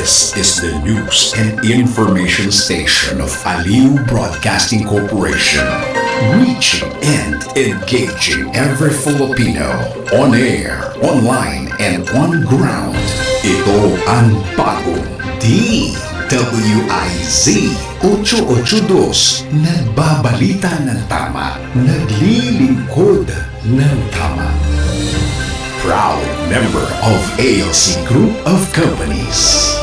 This is the news and information station of Aliw Broadcasting Corporation, reaching and engaging every Filipino on air, online, and on ground. Ito ang bagong DWIZ 882, nagbabalita ng tama, naglilingkod ng tama. Proud member of ALC Group of Companies.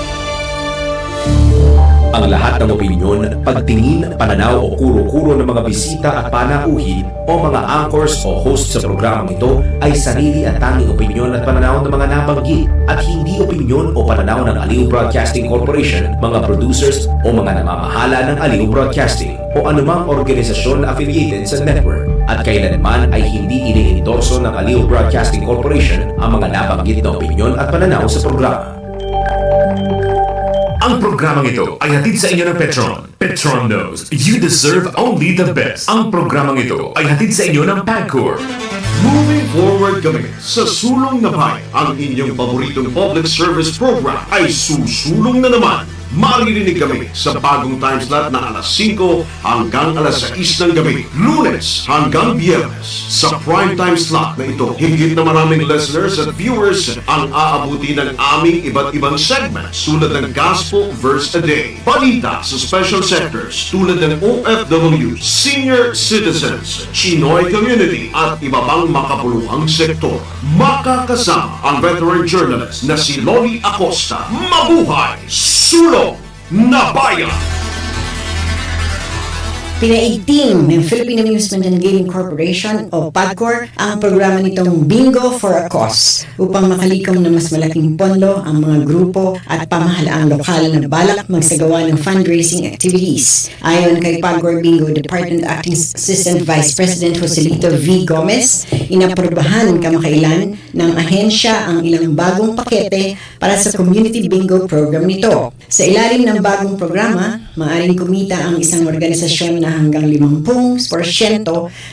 Ang lahat ng opinyon, pagtingin, pananaw o kuro-kuro ng mga bisita at panauhin o mga anchors o host sa programang ito ay sarili at tanging opinyon at pananaw ng mga nabanggit at hindi opinyon o pananaw ng Aliw Broadcasting Corporation, mga producers o mga namamahala ng Aliw Broadcasting o anumang organisasyon na affiliated sa network. At kailanman ay hindi iniendorso ng Aliw Broadcasting Corporation ang mga nabanggit na opinyon at pananaw sa programa. Ang programang ito ay hatid sa inyo ng Petron. Petron knows you deserve only the best. Ang programang ito ay hatid sa inyo ng Pagcor. Moving forward kami sa Sulong na Bayan. Ang inyong paboritong public service program ay susulong na naman. Maririnig kami sa bagong time slot na alas 5 hanggang alas 6 ng gabi, Lunes hanggang Biyernes. Sa prime time slot na ito, higit na maraming listeners at viewers ang aabuti ng aming iba't ibang segments tulad ng Gospel Verse a Day, balita sa special sectors tulad ng OFW, senior citizens, Chinoy community at iba pang makabuluhang sektor. Makakasama ang veteran journalist na si Loli Acosta. Mabuhay! Sulong na Bayan! Pinaiting ng Philippine Amusement and Gaming Corporation o PAGCOR ang programa nitong Bingo for a Cause upang makalikom ng mas malaking pondo ang mga grupo at pamahalaang lokal na balak magsagawa ng fundraising activities. Ayon kay PAGCOR Bingo Department Acting Assistant Vice President Joselito V. Gomez, inaprubahan kamakailan ng ahensya ang ilang bagong pakete para sa community bingo program nito. Sa ilalim ng bagong programa, maaaring kumita ang isang organisasyon na hanggang 50%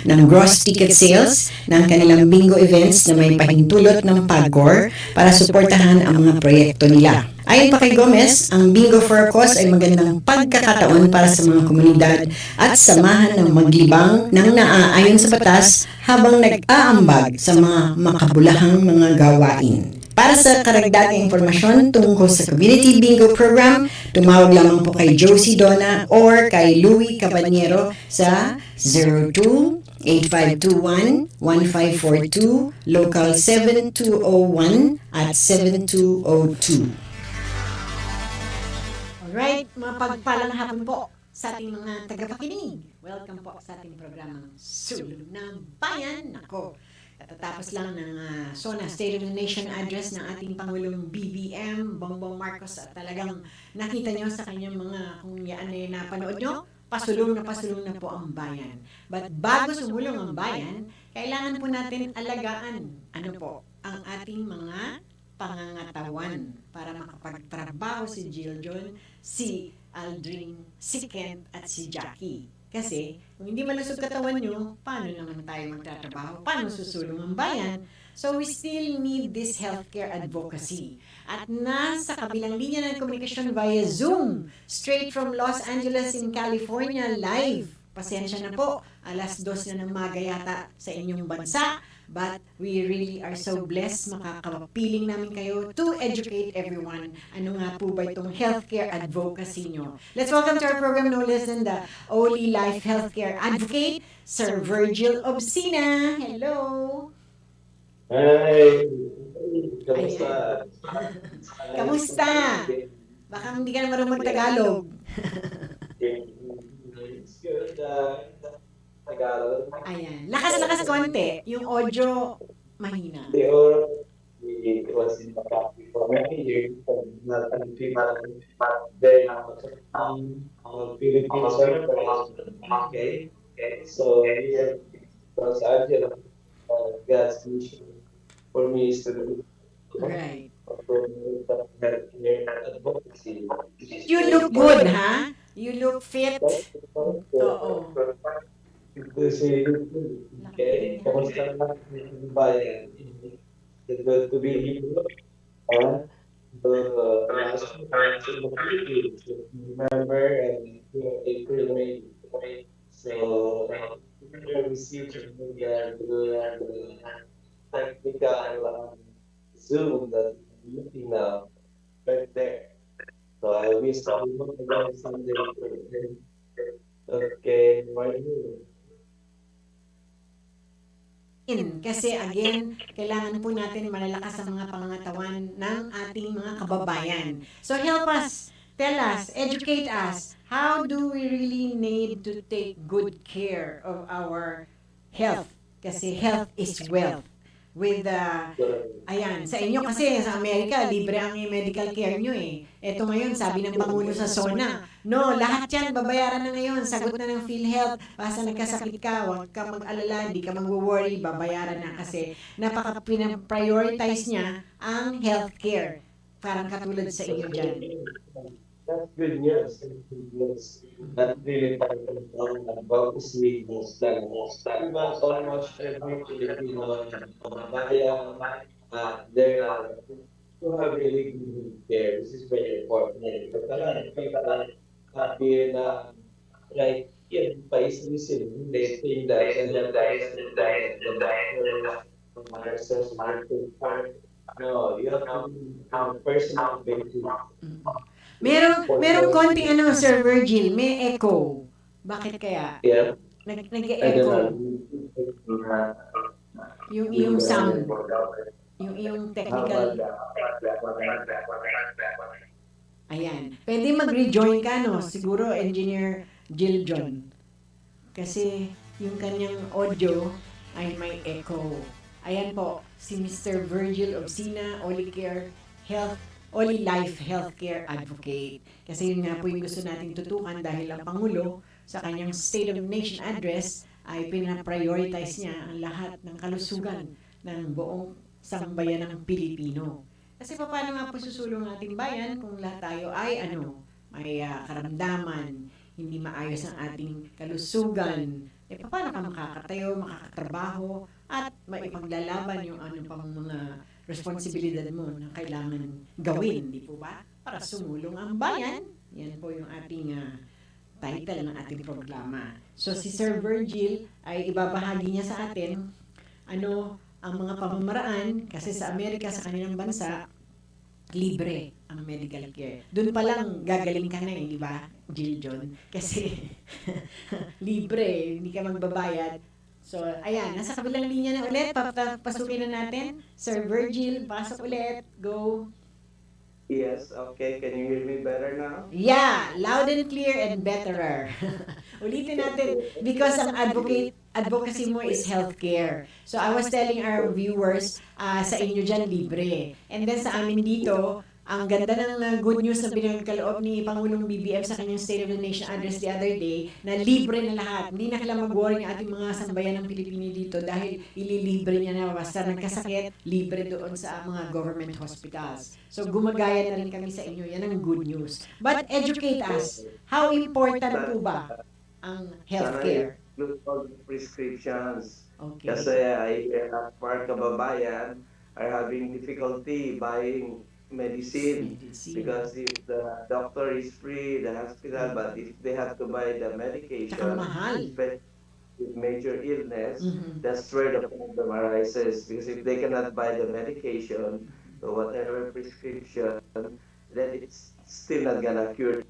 ng gross ticket sales ng kanilang bingo events na may pahintulot ng PAGCOR para suportahan ang mga proyekto nila. Ayon pa kay Gomez, ang Bingo for a Cause ay magandang pagkakataon para sa mga komunidad at samahan ng maglibang ng naaayon sa batas habang nag-aambag sa mga makabulahang mga gawain. Para sa karagdagang impormasyon tungkol sa Community Bingo Program, tumawag lamang po kay Josie Dona or kay Louie Cabanyero sa 02-8521-1542, local 7201 at 7202. Alright, mapagpalang hapon po sa ating mga tagapakinig. Welcome po sa ating programang Sulong ng Bayan. Nako, katatapos lang ng SONA State of the Nation address ng ating Pangulong BBM, Bongbong Marcos, at talagang nakita nyo sa kanyang mga, kung yan ay napanood nyo, pasulong na po ang bayan. But bago sumulong ang bayan, kailangan po natin alagaan ang ating mga pangangatawan para makapagtrabaho si Jill John, si Aldrin, si Kent at si Jackie. Kasi kung hindi malusog katawan nyo, paano naman tayo magtatrabaho? Paano susulong ang bayan? So we still need this healthcare advocacy. At nasa kabilang linya ng komunikasyon via Zoom, straight from Los Angeles in California, live. Pasensya na po, alas 2 na ng maga yata sa inyong bansa. But we really are so blessed, makakapiling namin kayo to educate everyone. Ano nga po ba itong healthcare advocacy nyo? Let's welcome to our program, no less than the Oli Life Healthcare Advocate, Sir Virgil Obsina. Hello! Hi! Kamusta? Kamusta? Baka hindi ka na marunong mag-Tagalog. It's good. Tagalog. Ayan. Lakas-lakas konti. Yung audio, mahina. It was in the practice for many years. Not a people very Philippines okay. So here, Los Angeles, God's mission for me is to do Right. advocacy. You look good, ha? You look fit. Oo. Kasi, okay, kamusta na yung bayan? It's good to be here. The last in the Philippines, if you remember, and April, May. So, we received the technical Zoom that I'm looking now right there. So I wish everyone a very Sunday for them. Okay, morning. Kasi again, kailangan po natin malalakas ang mga pangangatawan ng ating mga kababayan. So help us, tell us, educate us, how do we really need to take good care of our health? Kasi health is wealth. With ayan, sa inyo kasi sa Amerika, libre ang medical care nyo eh. Ito ngayon, sabi ng Pangulo sa SONA, no, lahat yan babayaran na ngayon, sagot na ng PhilHealth, basta nagkasakit ka, huwag ka mag-alala, hindi ka mag-worry, babayaran na kasi napaka-prioritize niya ang healthcare. Parang katulad sa inyo dyan. That's good news. That's good news. That really about this week most lang. Diba, almost every Filipino kababayan, they're to have really good care. This is very important. But a lot of people have been like paisisin. They think that the doctors, the nurses, will take care. No, you have to be on a personal basis. Merong konting Sir Virgil, may echo. Bakit kaya? Yeah. I don't Nag-echo. know. Yung iyong sound, yung iyong technical. Ayan. Pwede mag-rejoin ka, no? Siguro, Engineer Jill John. Kasi yung kanyang audio ay may echo. Ayan po, si Mr. Virgil Obsina, Olicare Health, Oli Life Healthcare Advocate. Kasi yun nga po yung gusto nating tutukan dahil ang Pangulo sa kanyang State of the Nation address ay pinaprioritize niya ang lahat ng kalusugan ng buong sambayan ng Pilipino. Kasi paano nga po susulong ang ating bayan kung lahat tayo ay may karamdaman, hindi maayos ang ating kalusugan, paano ka makakatayo, makakatrabaho, at maipaglalaban yung pang mga responsibilidad mo na kailangan gawin, di po ba? Para sumulong ang bayan. Yan po yung ating title ng ating programa. So si Sir Virgil ay ibabahagi niya sa atin ang mga pamamaraan kasi sa Amerika, sa kanilang bansa, libre ang medical care. Doon pa lang gagaling ka na di ba, Jill John? Kasi libre, hindi ka magbabayad. So, ayan, nasa kabilang linya na ulit. Pasukin na natin. Sir Virgil, pasok ulit. Go. Yes, okay. Can you hear me better now? Yeah, loud and clear and betterer. Ulitin natin because ang advocacy mo is healthcare. So I was telling our viewers, sa inyo dyan libre. And then sa amin dito, ang ganda ng good news na pinagkaloob ni Pangulong BBM sa kanyang State of the Nation address the other day, na libre na lahat. Hindi na kailangan mag-worry ng ating mga sambayan ng Pilipino dito dahil ililibre niya na basta nagkasakit, libre doon sa mga government hospitals. So gumagaya na rin kami sa inyo. Yan ang good news. But educate us. How important po ba ang healthcare? Prescriptions. Okay. Kasi part kababayan are having difficulty buying medicine because if the doctor is free, the hospital, but if they have to buy the medication, especially with major illness, that's where the problem arises. Because if they cannot buy the medication, so whatever prescription, then it's still not gonna cure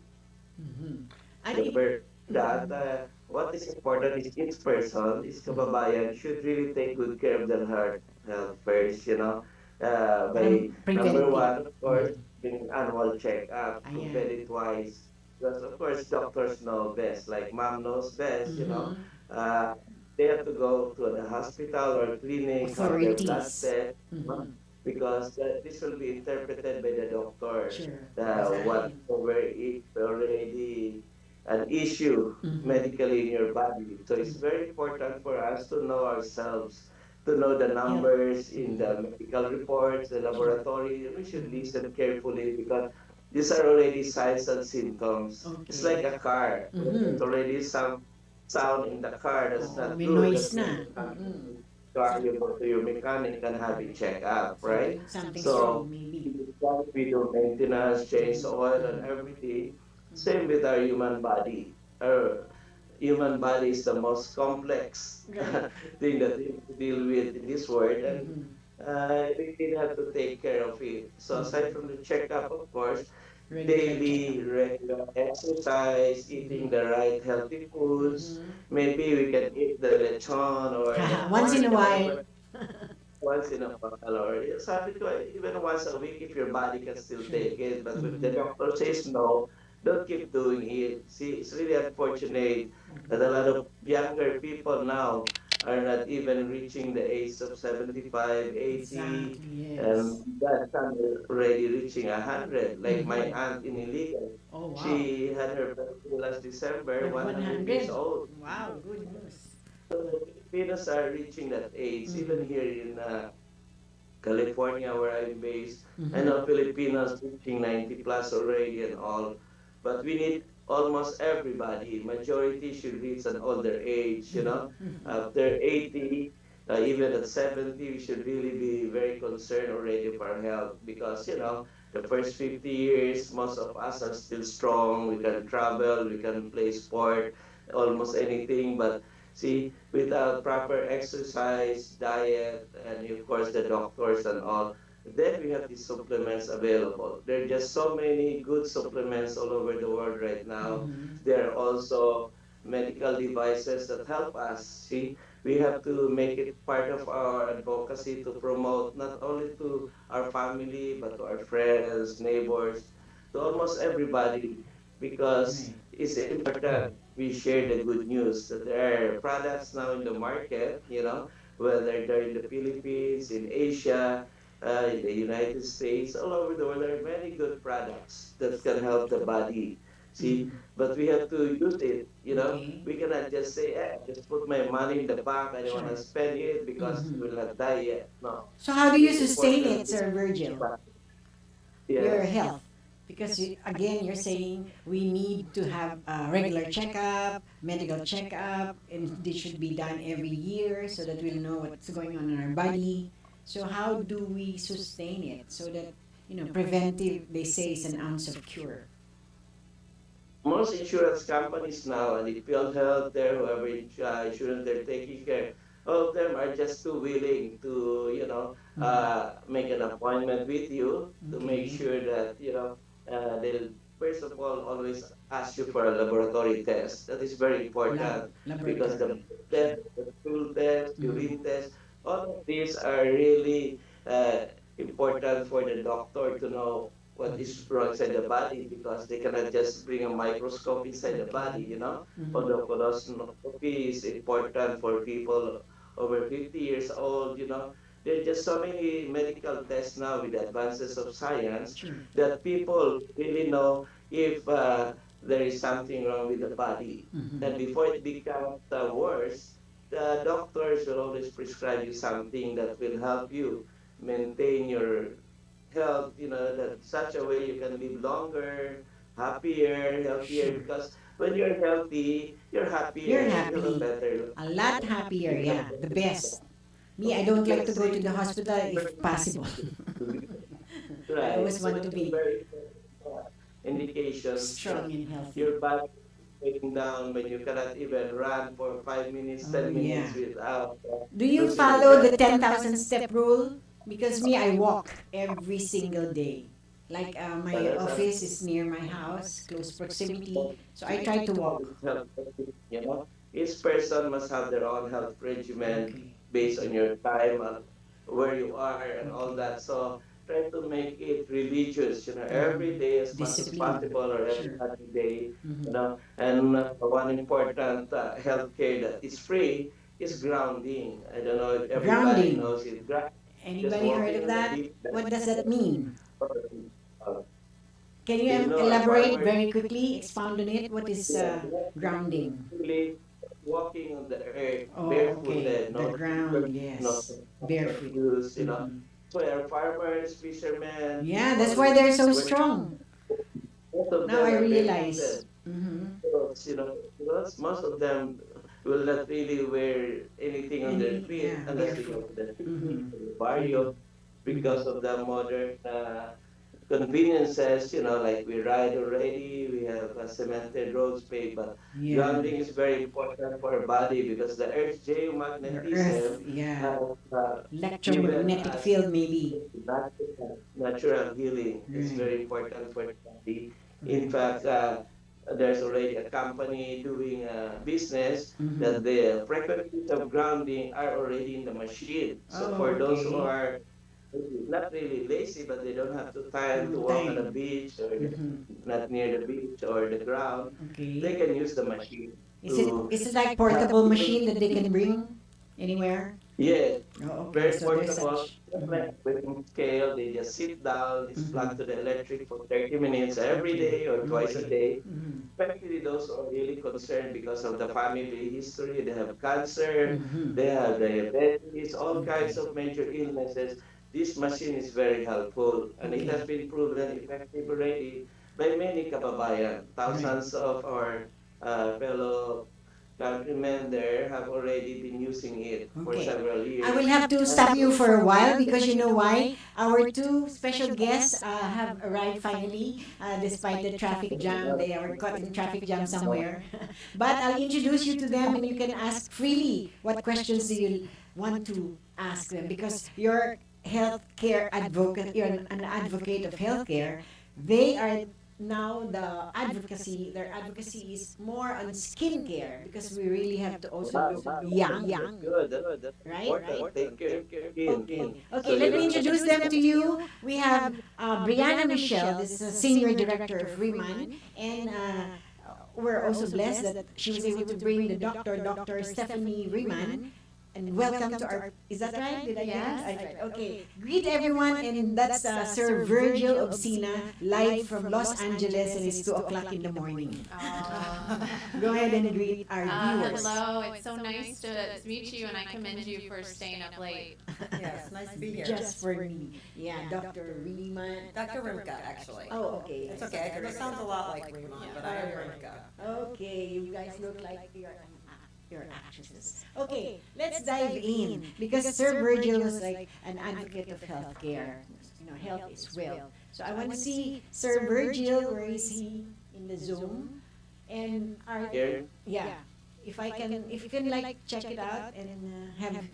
what is important is each person, each kababayan should really take good care of their health first, by number one, of course, being annual check-up, preventive-wise. Because, of course, doctors know best. Like mom knows best, they have to go to the hospital or clinic, have their blood test, because this will be interpreted by the doctor. What already an issue medically in your body. So it's very important for us to know ourselves, to know the numbers in the medical reports, the laboratory. We should listen carefully because these are already signs and symptoms. Okay. It's like a car. It's already some sound in the car that's not good. Noise na. Car, you go to your mechanic and have it checked out, right? Something's wrong, maybe. Like we do maintenance, change oil, and everything. Same with our human body. Our human body is the most complex Right. thing that we deal with in this world, and Mm-hmm. we really have to take care of it. So aside from the checkup, of course, Regular checkup. daily regular exercise, eating the right healthy foods. Maybe we can eat the lechon or the Once in pork, a while. whatever, once in a while, or sabi ko, even once a week if your body can still Sure. take it. But if the Mm-hmm. doctor says no, don't keep doing it. See, it's really unfortunate that a lot of younger people now are not even reaching the age of 75, 80, Exactly, yes. and that some are already reaching 100. Like my Mm-hmm. aunt in Iligan, Oh, wow. she had her birthday last December, At 100 years 100. old. Wow, good news. So the Filipinos are reaching that age, even Mm-hmm. here in California, where I'm based. I Mm-hmm. know Filipinos reaching 90 plus already and all, but we need almost everybody. Majority should reach an older age, you know. After 80, even at 70, we should really be very concerned already for our health because, the first 50 years, most of us are still strong. We can travel, we can play sport, almost anything. But see, without proper exercise, diet, and of course the doctors and all, then we have these supplements available. There are just so many good supplements all over the world right now. There are also medical devices that help us. See, we have to make it part of our advocacy to promote not only to our family, but to our friends, neighbors, to almost everybody, because Right. it's important we share the good news that there are products now in the market, whether they're in the Philippines, in Asia, in the United States, all over the world, there are many good products that can help the body. See, but we have to use it, Okay. We cannot just say, just put my money in the bank, I don't want Sure. to spend it because I Mm-hmm. will not die yet. No. So how do you It's sustain important it, to, Sir Virgil? Your yes. health. Because again, you're saying we need to have a regular checkup, medical checkup, and this should be done every year so that we'll know what's going on in our body. So how do we sustain it so that preventive, they say, is an ounce of cure. Most insurance companies now, and the field health there, whoever insurance they're taking care, all of them are just too willing to, make an appointment with you to make Okay. sure that, they'll first of all always ask you for a laboratory test. That is very important because the Laboratory. blood Sure. test, the stool test, urine Mm. test, all of these are really important for the doctor to know what is wrong inside the body because they cannot just bring a microscope inside the body, Although colonoscopy is important for people over 50 years old, There are just so many medical tests now with the advances of science Sure. that people really know if there is something wrong with the body. And before it becomes worse, the doctors will always prescribe you something that will help you maintain your health, that such a way you can live longer, happier, healthier. Sure. Because when you're healthy, you're You're happier. You have a happy. better A lot life. happier, You have yeah. a The better best. Me, I don't like to Yes, go see, to the hospital if possible. I right. always So want to that's a be very indications that strong and healthy. your body is breaking down when you cannot even run for 5 minutes, Oh, 10 minutes yeah. without Do you losing your follow the breath. 10,000 step rule? Because me, I walk every single day. Like But my that's office is near my house, close proximity. So I try to all walk. this health, each person must have their own health regimen Okay. based on your time and where you are and all that. So try to make it religious, every day as much as Discipline. possible or every Sure. other day, And one important health care that is free is grounding. I don't know if everybody Grounding. knows it. Just Anybody heard walking of on the that? beach. What does that mean? Uh, Can you our elaborate farmers very quickly, expound on it? What is grounding? really walking on the earth Oh, okay. barefooted, The no ground, no yes. Barefoot. shoes. Hmm. So our farmers, fishermen, Yeah, that's why always they're so wear, strong. most of Now them I are realize. barefooted. Mm-hmm. Because most of them will not really wear anything on their Any, feet yeah, unless they go barefoot. to the city, Mm-hmm. to the barrio, because of the modern conveniences, like we ride already, we have cemented roads paved, but Yeah. grounding is very important for our body because the Earth's The Earth, geomagnetism yeah. has given Electromagnetic us field, maybe. natural healing. It's Right. very important for the body. In Right. fact, there's already a company doing business that Mm-hmm. the frequencies of grounding are already in the machine. So Oh, for those who okay. are not really lazy, but they don't have the time to No walk on the time. beach or Mm-hmm. not near the beach or the ground, they Okay. can use the machine to Is it like have portable healing. machine that they can bring anywhere? Yes, Oh, okay. very So there's portable. such. Just like Mm-hmm. weighing scale, they just sit down, it's plugged to Mm-hmm. the electric for 30 minutes every Okay. day or twice a Okay. day. Mm-hmm. Especially those who are really concerned because of the family history. They have cancer, Mm-hmm. they have diabetes, all Okay. kinds of major illnesses. This machine is very helpful and it Okay. has been proven effective already by many kababayan. Right. Thousands of our fellow countrymen there have already been using it for Okay. several I years. will have to And stop you for a while because you know why? Our two special guests have arrived finally, despite the traffic jam. They were caught in traffic jam somewhere. But I'll introduce you to them and you can ask freely what questions do you want to ask them because you're healthcare advocate, you're an advocate of healthcare. They are now their advocacy is more on skincare because we really have to also wow, look wow, that's young, good. That's right? important. Take care of your skin. Okay. So Okay, you let me don't have introduce them to you. We have Brianna Michelle, this is a senior director of Freeman, and we're also blessed that she was able to bring the Dr. Stephanie Riemann. And welcome to our, is that right? Did I get Yes. it? Right. Okay. Greet everyone, and that's Sir Virgil Obsina, live from Los Angeles, and it's 2 o'clock in the morning. Go ahead and greet our viewers. Hello, it's so nice to meet you, and I commend you for staying up late. Yes, nice to be here. Just for me. Yeah, Dr. Riemann. Dr. Rimka, actually. Oh, okay. It's okay, because it sounds a lot like Riemann, but I am Rimka. Okay, you guys look like you're actresses. Okay, let's dive in because Sir Virgil was like an advocate of healthcare. You know, health is wealth. So I want to see Sir Virgil. Where is he in the Zoom? And our here. yeah, if you can like check it out and have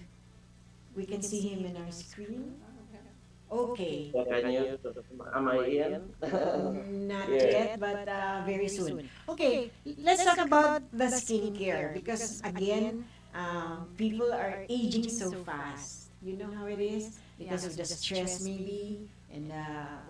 we can see him in our screen. Okay. Can you, am I in? Not Yeah. yet, but very soon. Okay, let's talk about the skincare because again, people are aging so fast. You know how it is because of the stress maybe and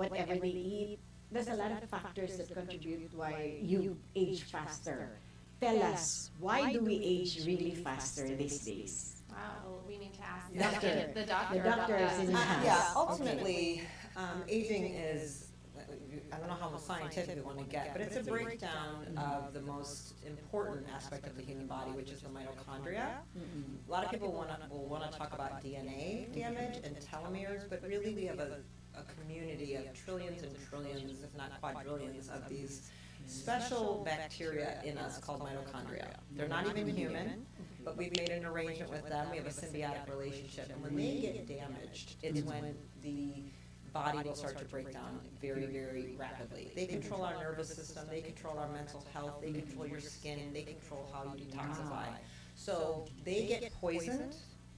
whatever they eat. There's a lot of factors that contribute why you age faster. Tell us, why do we age really faster these days? Wow, we need to ask Doctor. the doctor. The doctor about is that. in the house. Yeah, ultimately, aging is, I don't know how scientific we want to get, but it's a breakdown of the most important aspect of the human body, which is the mitochondria. A lot of people will want to talk about DNA damage and telomeres, but really we have a community of trillions and trillions, if not quadrillions, of these special bacteria in us called mitochondria. They're not even human, but we've made an arrangement with them. We have a symbiotic relationship. And when they get damaged, it's when the body will start to break down very, very rapidly. They control our nervous system, they control our mental health, they control your skin, they control how you detoxify. So they get poisoned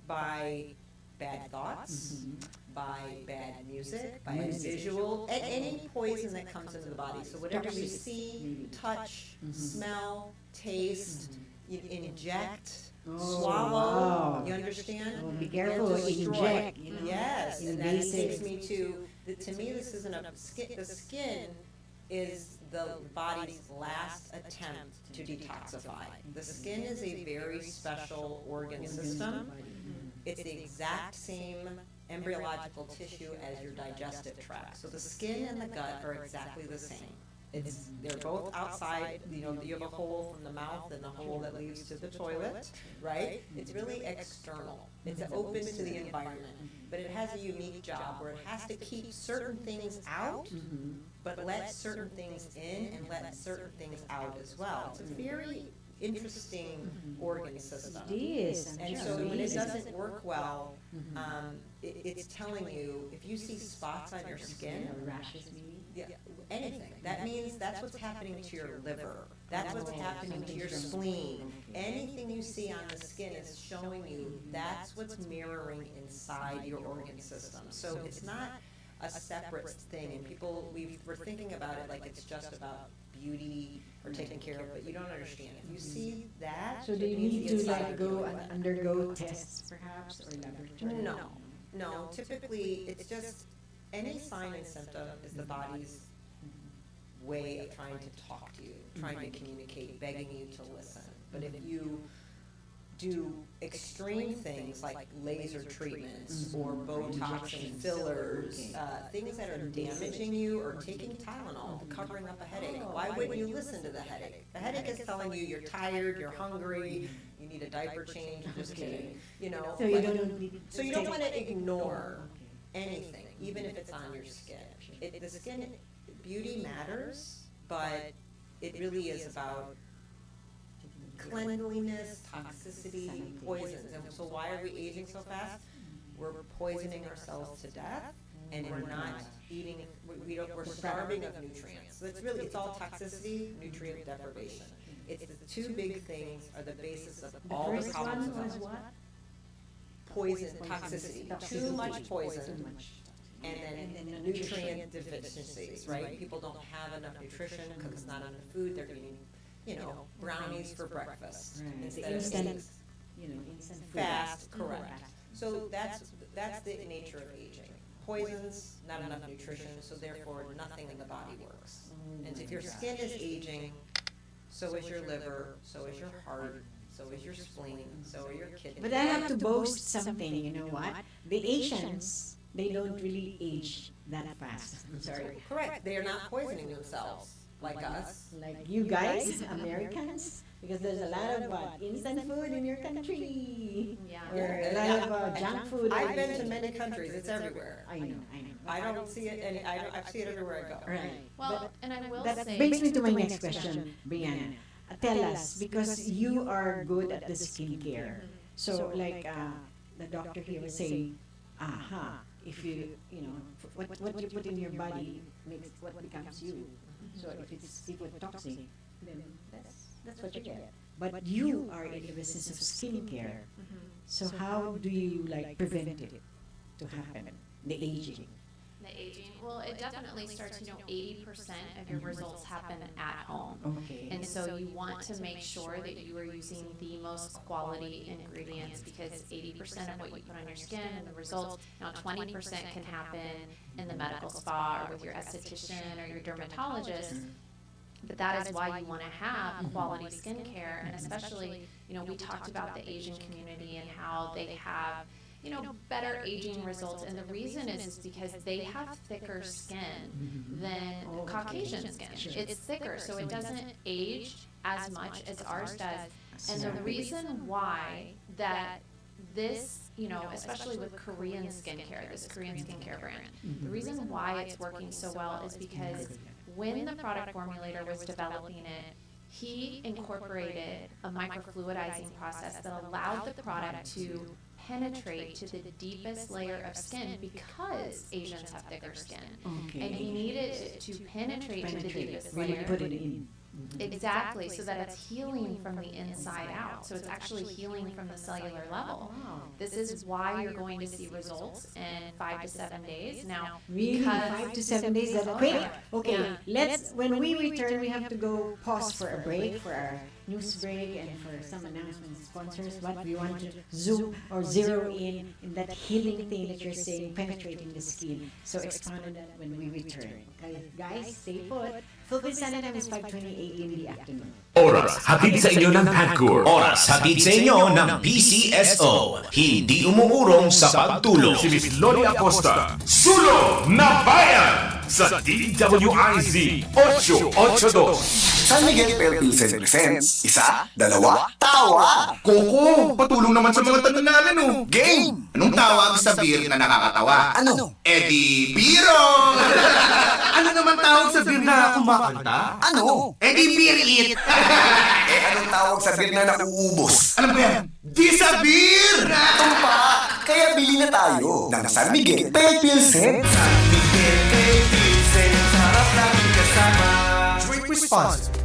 by bad thoughts, by bad music, by visual, any poison that comes into the body. So whatever you see, touch, smell, taste, you inject, swallow, wow. you understand? Oh, be careful, Destroy. inject, you know. Yes, and that Invasive. takes me to me this isn't the skin is the body's last attempt to detoxify. The skin is a very special organ system. It's the exact same embryological tissue as your digestive tract. So the skin and the gut are exactly the same. They're both outside, you have a hole from the mouth and the hole that leads to the toilet, right? It's really external. It's open to the environment, but it has a unique job where it has to keep certain things out, but let certain things in and let certain things out as well. It's a very interesting organ system. It is. And so when it doesn't work well, it's telling you, if you see spots on your skin, Rashes maybe. Yeah, anything. That means that's what's happening to your liver. That's what's happening to your spleen. Anything you see on the skin is showing you that's what's mirroring inside your organ system. So it's not a separate thing, and we're thinking about it like it's just about beauty or taking care of, but you don't understand. If you see that, So do you it means need the to inside like of your go organ. and undergo tests perhaps or laboratory? No, typically, it's just, any sign and symptom is the body's way of trying to talk to you, trying to communicate, begging you to listen. But if you do extreme things like laser treatments or Botox and fillers, things that are damaging you, or taking Tylenol, covering up a headache, why wouldn't you listen to the headache? The headache is telling you you're tired, you're hungry, you need a diaper change, just kidding, you know. So you don't need So you don't want to ignore anything, even if it's on your skin. The skin, beauty matters, but it really is about cleanliness, toxicity, poisons. And so why are we aging so fast? We're poisoning ourselves to death, and we're not eating, we're starving of nutrients. So it's all toxicity, nutrient deprivation. It's the two big things are the basis of all the first problems one of was health. what? Poison, toxicity, too much poison, and then nutrient deficiencies, right? People don't have enough nutrition because it's not enough food. They're eating, brownies for breakfast Right. instead The of instant, steaks. instant food. Fast, correct. So that's the nature of aging. Poisons, not enough nutrition, so therefore nothing in the body works. And if your skin is aging, so is your liver, so is your heart, so is your spleen, so are your kidneys. But I have to boast something, you know what? The Asians, they don't really age that fast. I'm sorry. Correct, they are not poisoning themselves like us. Like you guys, Americans, because there's a lot of instant food in your country. Yeah. Or a lot of junk food. I've been to many countries, it's everywhere. I know. I don't see it, I see it everywhere I go. Right. Well, and I will That say. brings me to my next question, Brianna. Tell us, because you are good at the skincare. So like the doctor here was saying, if you what you put in your body makes what becomes you. So if it's equal toxic, then that's what you get. But you are in the business of skincare. So how do you like prevent it to happen? The aging. The aging, well, it definitely starts, 80% of your results happen at home. Okay. And so you want to make sure that you are using the most quality ingredients, because 80% of what you put on your skin and the results, now 20% can happen in the medical spa or with your esthetician or your dermatologist. But that is why you want to have quality skincare, and especially, we talked about the Asian community and how they have better aging results, and the reason is because they have thicker skin than Caucasian skin. It's thicker, so it doesn't age as much as ours does. And the reason why that this, especially with Korean skincare, this Korean skincare brand, the reason why it's working so well is because when the product formulator was developing it, he incorporated a microfluidizing process that allowed the product to penetrate to the deepest layer of skin, because Asians have thicker skin. Okay. And he needed it to penetrate to the deepest Really layer. put it in. Exactly, so that it's healing from the inside out. So it's actually healing from the cellular level. This is why you're going to see results in 5 to 7 days. Now, Really, because 5 to 7 days? That quick? Okay, when we return, we have to go pause for a break, for our news break, and for some announcements, sponsors. But we want to zoom or zero in that healing thing that you're saying, penetrating the skin. So expand on that when we return. Okay, guys, stay put. Philippine Standard Time is 5:28 in the afternoon. Oras, hatid sa inyo ng PAGCOR. Oras hatid sa inyo ng PCSO. Hindi umuurong sa pagtulong. Si Miss Loli Acosta, Sulong na Bayan! Sa DWIZ 882. San Miguel Philippines presents Isa, Dalawa, Tawa! Coco, patulong naman sa mga tanong namin, oh. Game! Anong tawag sa beer na nakakatawa? Ano? Eddie Biro! Ano naman tawag sa beer na kumakanta? Ano? Eddie Beer It! Anong tawag sa beer na nauubos? Alam ko yan? Di sa beer! Tumpa! Kaya bili na tayo ng San Miguel Philippines. San Miguel Philippines, sarap responsibly.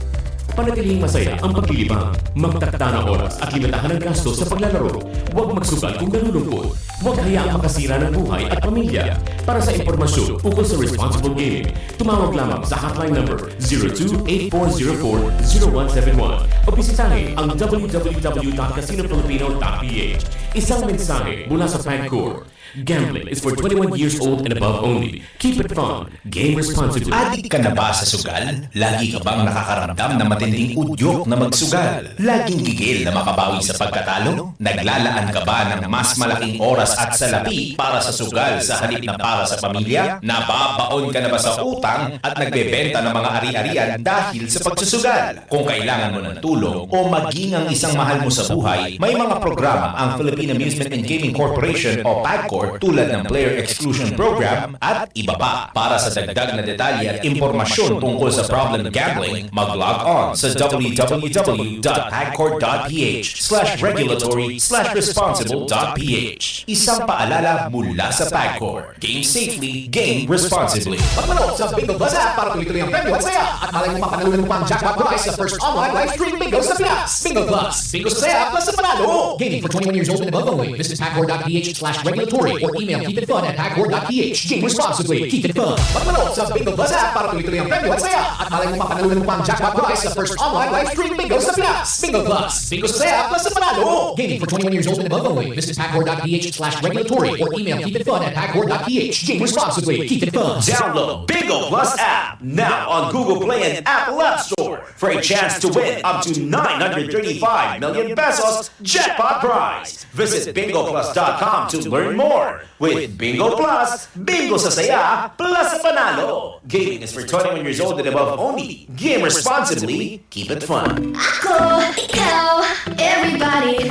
Panatiling masaya ang paglilibang. Magtakda ng oras at limitahan ang gasto sa paglalaro. Huwag magsugal kung nalulungkot. Huwag hayaang makasira ng buhay at pamilya. Para sa impormasyon ukol sa responsible gaming, tumawag lamang sa hotline number 02-8404-0171 o bisitahin ang www.casinofilipino.ph. Isang mensahe mula sa PAGCOR. Gambling is for 21 years old and above only. Keep it fun. Game responsibly. Adik ka na ba sa sugal? Lagi ka bang nakakaramdam na matinding udyok na magsugal? Laging gigil na makabawi sa pagkatalo? Naglalaan ka ba ng mas malaking oras at salapi para sa sugal sa halip na para sa pamilya? Nababaon ka na ba sa utang at nagbebenta ng mga ari-arian dahil sa pagsusugal? Kung kailangan mo ng tulong o maging ang isang mahal mo sa buhay, may mga programa ang Philippine Amusement and Gaming Corporation o PAGCOR tulad ng Player Exclusion Program at iba pa. Para sa dagdag na detalye at impormasyon tungkol sa problem gambling, mag-log on sa www.pagcor.ph/regulatory/responsible.ph. Isang paalala mula sa PAGCOR. Game safely, game responsibly. Magmanood sa Bingo Plus app para tuloy-tuloy ang premyo at saya at malay mo mapanalunan mo pang jackpot prize sa first online live stream bingo sa Pinas. Bingo Plus. Bingo sa saya plus sa panalo. Gaming for 21 years old and above only. Visit pagcor.ph/regulatory or email keepitfun@pagcor.ph. Game responsibly. Keep it fun. Magmanood sa Bingo Plus app para tuloy-tuloy ang premyo at saya at malay mo mapanalunan mo pang jackpot prize sa first online live stream bingo sa Pinas. Bingo Plus. Bingo sa saya plus sa panalo. Gaming for 21 years old and above only. Visit pagcor.ph/regulatory or email keepitfun@pagcor.ph. Game responsibly. Keep it fun. Download Bingo Plus app now on Google Play and Apple App Store for a chance to win up to 935 million pesos jackpot prize. Visit bingoplus.com to learn more. With Bingo Plus, bingo sa saya, plus sa panalo. Gaming is for 21 years old and above only. Game responsibly. Keep it fun. Ako, ikaw, everybody,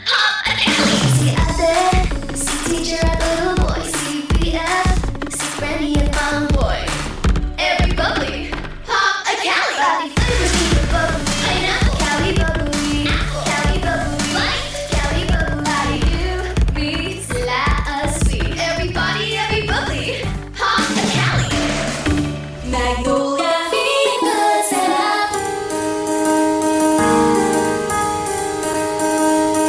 hop and si ate, si teacher at little boy, si BF, si Freddy at Mom Boy. Every bubbly, hop a Cali. Body flavors keep it bubbly. Pineapple, Cali bubbly, Cali bubbly, Cali bubbly. You, me, sila, us, we. Everybody, every bubbly, hop a Cali. Magnolia, Venus, and up.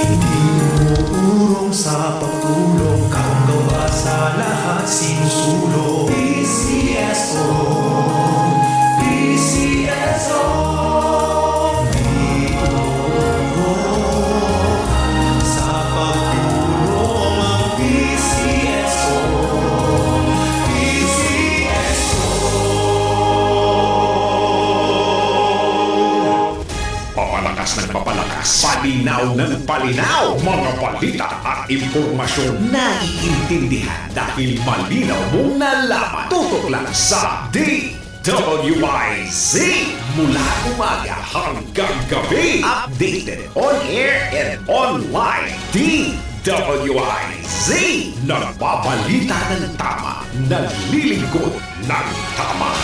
Hindi mo urong sa pagtulong, kang gawa sa lahat sinusulong. PCSO, PCSO. Hindi urong sa pagtulong ang PCSO, PCSO. Papalakas ng papalakas, palinaw ng palinaw, mga balita at impormasyon na iintindihan dahil malinaw mong nalaman. Tutok lang sa DWIZ mula umaga hanggang gabi. Updated on air and online. DWIZ, nagbabalita ng tama, naglilingkod ng tama.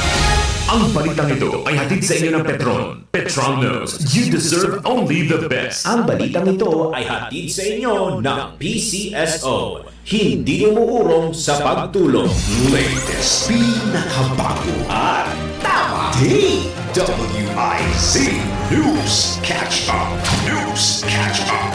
Ang balitang ito ay hatid sa inyo ng Petron. Petron knows you deserve only the best. Ang balitang ito ay hatid sa inyo ng PCSO. Hindi umuurong sa pagtulong. Latest, pinakabago at tama. DWIZ News Catch Up. News Catch Up.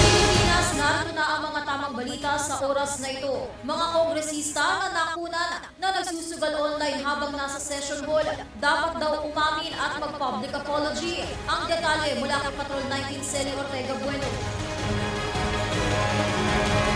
Pilipinas, narito na ang mga tamang balita sa oras na ito. Mga kongresista na nakunan na nagsusugal online habang nasa session hall, dapat daw umamin at mag-public apology. Ang detalye mula kay Patrol 19 Celi Ortega Bueno.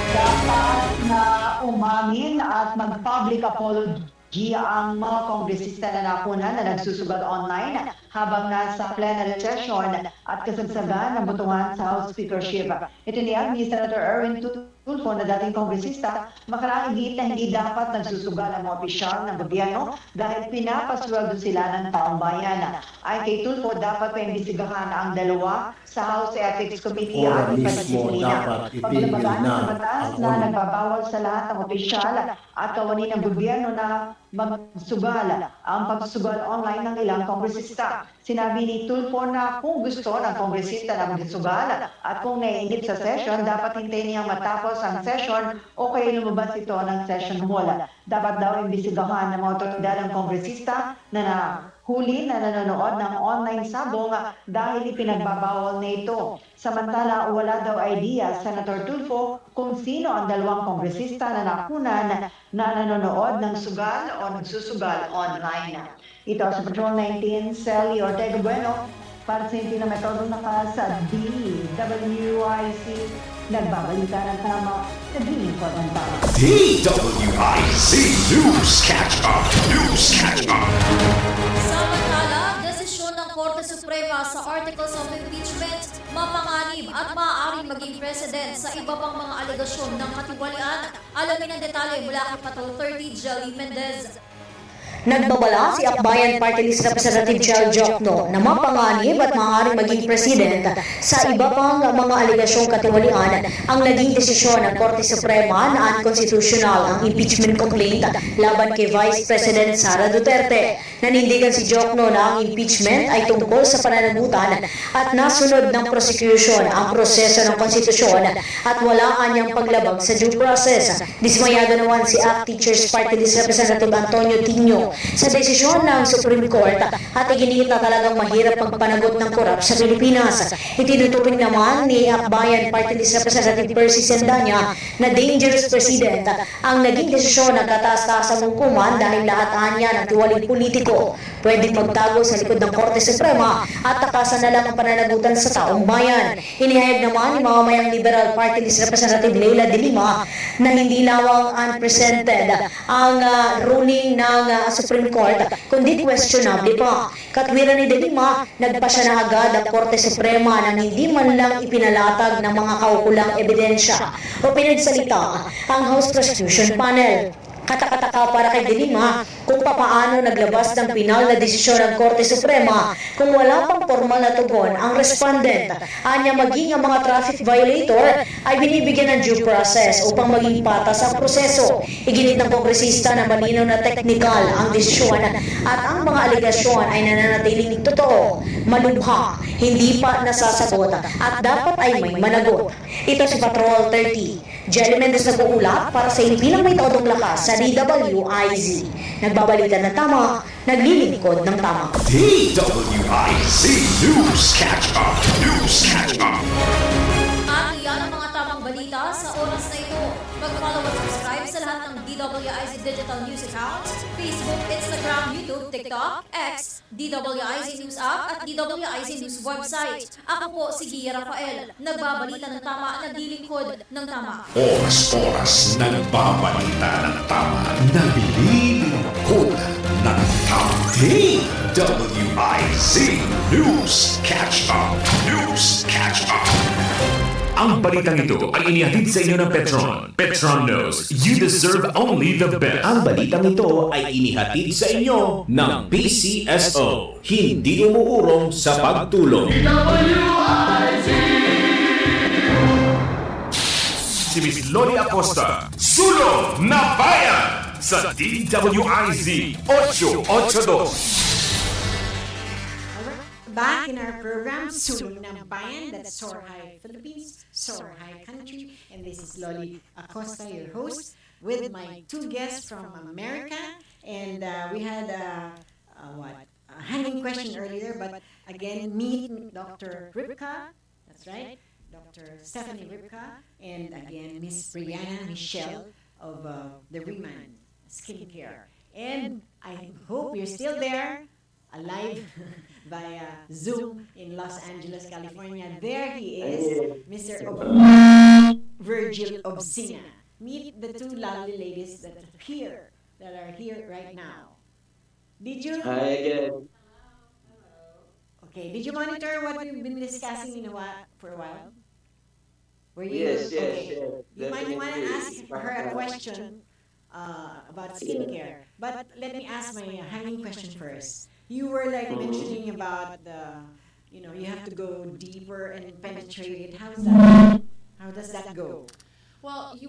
Dapat na umamin at mag-public apology ang mga kongresista na nakunan na nagsusugal online habang nasa plenary session at kasagsagan ng botohan sa House Speakership. Itiniyag ni Senator Erwin Tulfo na dating kongresista, makaraang higit na hindi dapat nagsusugal ang mga opisyal ng gobyerno dahil pinapasweldo sila ng taong bayan. Ay kay Tulfo, dapat paimbestigahan ang dalawa sa House Ethics Committee at Ipagdisiplina. Paglabagan ng batas na nagbabawal sa lahat ng opisyal at kawani ng gobyerno na magsugal ang pagsugal online ng ilang kongresista. Sinabi ni Tulfo na kung gusto ng kongresista na magsugal at kung naiinip sa session, dapat hintayin niyang matapos ang session o kaya lumabas ito ng session hall. Dapat daw imbestigahan ng mga otoridad ng kongresista na nahuli na nanonood ng online sabong dahil ipinagbabawal na ito. Samantala, wala daw idea Senator Tulfo kung sino ang dalawang kongresista na nakunan na nanonood ng sugal o nagsusugal online. Ito sa Patrol 19, Sally Ortega Bueno, para sa hindi na metodong naka sa DWIZ, nagbabalita ng tama, naglilingkod ng tama. DWIZ News Catch Up! News Catch Up! Samantala, desisyon ng Korte Suprema sa Articles of Impeachment, mapanganib at maaaring maging president sa iba pang mga alegasyon ng katiwalian. Alamin ang detalye mula kay Patrol 30, Jelly Mendez. Nagbabala si Bayan Party List Representative Chel Jokno na mapanganib at maaaring maging president sa iba pang mga aligasyong katiwalian ang naging desisyon ng Korte Suprema na unconstitutional ang impeachment complaint laban kay Vice President Sara Duterte. Nanindigan si Jokno na ang impeachment ay tungkol sa pananagutan at nasunod ng prosecution ang proseso ng konstitusyon at wala anyang paglabag sa due process. Dismayado naman si ACT Teachers Party List Representative Antonio Tino sa desisyon ng Supreme Court at iginit na talagang mahirap magpanagot ng korap sa Pilipinas. Itinuturing naman ni Bayan Party List Representative Percy Sendanya na dangerous president ang naging desisyon ng kataas-taasang hukuman dahil lahat anya ng tiwaling politiko pwedeng magtago sa likod ng Korte Suprema at takasan na lang ang pananagutan sa taong bayan. Inihayag naman ni mamamayang Liberal Party List Representative Leila de Lima na hindi lawang unprecedented ang ruling ng Supreme Court, kundi questionable pa. Katwiran ni De Lima, nagpasya na agad ang Korte Suprema nang hindi man lang ipinalatag ng mga kaukulang ebidensya o pinagsalita ang House Prosecution Panel. Katakataka para kay De Lima kung papaano naglabas ng pinal na desisyon ng Korte Suprema kung wala pang formal na tugon ang respondent. Anya maging ang mga traffic violator ay binibigyan ng due process upang maging patas ang proseso. Iginit ng kongresista na malinaw na technical ang desisyon at ang mga aligasyon ay nananatiling totoo, malubha, hindi pa nasasagot at dapat ay may managot. Ito si Patrol 30. Jelly Mendez nag-uulat para sa hindi lang may taodong lakas sa DWIZ. Nagbabalita ng tama, naglilingkod ng tama. DWIZ News Catch Up! News Catch Up! At iyan ang mga tamang balita sa oras na ito. Mag-follow at subscribe sa lahat ng DWIZ Digital News accounts, Facebook, Instagram, YouTube, TikTok, X, DWIZ News App at DWIZ News website. Ako po si Gia Rafael, nagbabalita ng tama, naglilingkod ng tama. Oras-oras na nagbabalita ng tama, naglilingkod ng tama. DWIZ News Catch Up! News Catch Up! Ang balitang ito ay inihatid sa inyo ng Petron. Petron knows you deserve only the best. Ang balitang ito ay inihatid sa inyo ng PCSO. Hindi umuurong sa pagtulong. Si Miss Loli Acosta, Sulong na Bayan sa DWIZ 882. Back in our program, Sulong ng Bayan, that's Soar High Philippines, Soar High Country, and this is Loli Acosta, your host, with my two guests from America, and we had a hanging question earlier, but again, meet Dr. Ripka, that's right, Dr. Stephanie Ripka, and again, Miss Brianna Michelle of the Riemann Skincare. And I hope you're still there, alive via Zoom in Los Angeles, California. There he is, Mr. Virgil Obsina. Meet the two lovely ladies that are here right now. Did you? Hi again. Okay, did you monitor what we've been discussing for a while? Were you? Yes, okay. yes. You might want to ask her a question about skincare. But let me ask my hanging question first. You were like mentioning about you have to go deeper and penetrate it. How does that go? Well,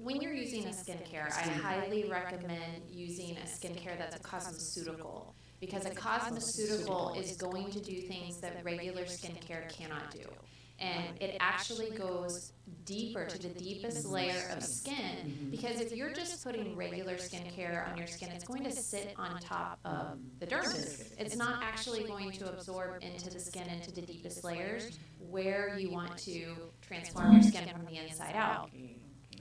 when you're using a skincare, I highly recommend using a skincare that's a cosmeceutical, because a cosmeceutical is going to do things that regular skincare cannot do. And it actually goes deeper to the deepest layer of skin, because if you're just putting regular skincare on your skin, it's going to sit on top of the dermis. It's not actually going to absorb into the skin, into the deepest layers where you want to transform your skin from the inside out.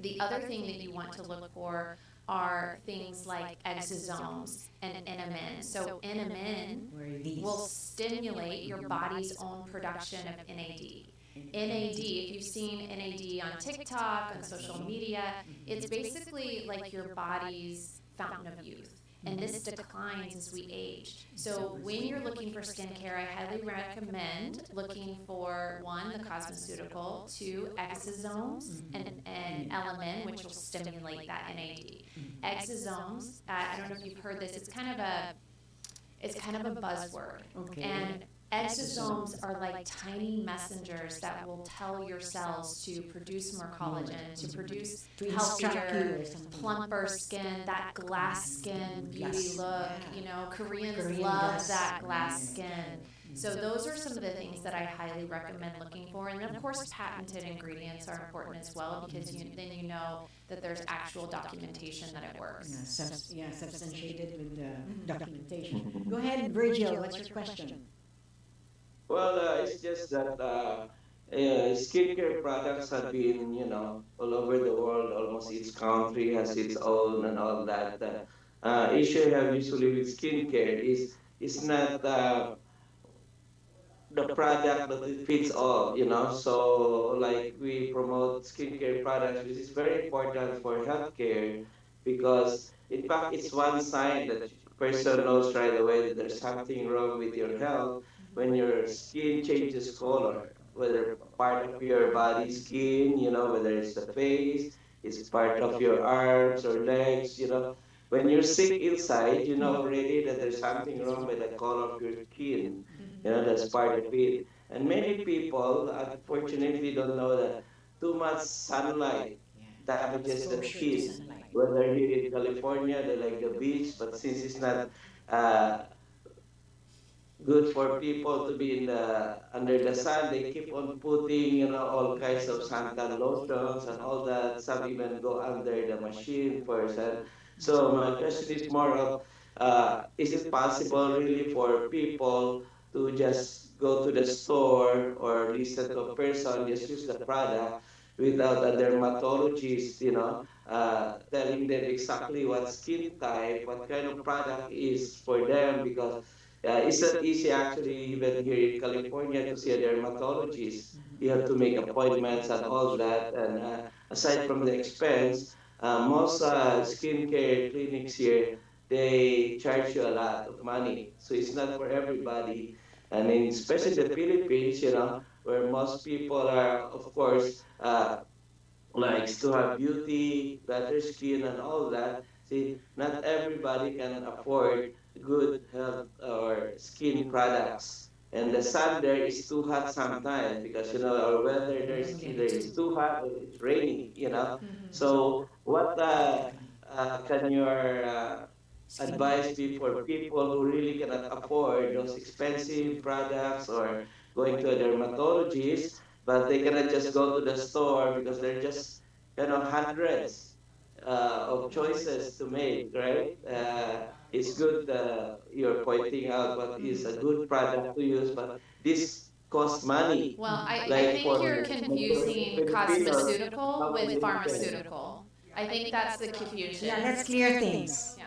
The other thing that you want to look for are things like exosomes and NMN. So NMN will stimulate your body's own production of NAD. NAD, if you've seen NAD on TikTok, on social media, it's basically like your body's fountain of youth. And this declines as we age. So when you're looking for skincare, I highly recommend looking for, one, the cosmeceutical, two, exosomes, and LMN, which will stimulate that NAD. Exosomes, I don't know if you've heard this, it's kind of a buzzword. Okay. And exosomes are like tiny messengers that will tell your cells to produce more collagen, to produce healthier, plumper skin, that glass skin beauty look. You know, Koreans love that glass skin. So those are some of the things that I highly recommend looking for. And of course, patented ingredients are important as well, because then you know that there's actual documentation that it works. Substantiated with documentation. Go ahead, Virgil, what's your question? Well, it's just that skincare products have been, all over the world. Almost each country has its own and all that. Issue I have usually with skincare is not the product that it fits all. So, like, we promote skincare products, which is very important for healthcare, because in fact it's one sign that person knows right away that there's something wrong with your health when your skin changes color, whether part of your body skin, whether it's the face, it's part of your arms or legs. When you're sick inside, you know already that there's something wrong with the color of your skin. That's part of it. And many people, unfortunately, don't know that too much sunlight damages the skin. Whether here in California, they like the beach, but since it's not good for people to be under the sun, they keep on putting, all kinds of suntan lotions and all that. Some even go under the machine first. And so my question is more of, is it possible really for people to just go to the store or listen to a person, just use the product without a dermatologist, telling them exactly what skin type, what kind of product is for them, because it's not easy actually, even here in California, to see a dermatologist. You have to make appointments and all that. And aside from the expense, most skincare clinics here, they charge you a lot of money. So it's not for everybody. And especially the Philippines, where most people are, of course, likes to have beauty, better skin, and all that. See, not everybody can afford good health or skin products. And the sun there is too hot sometimes, because our weather there is either it's too hot or it's raining. So what can your advice be for people who really cannot afford those expensive products, or going to a dermatologist, but they cannot just go to the store because they're just hundreds of choices to make, right? It's good you're pointing out what is a good product to use, but this costs money. Well, I Like think you're confusing cosmeceutical with pharmaceutical. I think that's the confusion. Yeah, let's clear things. Yeah.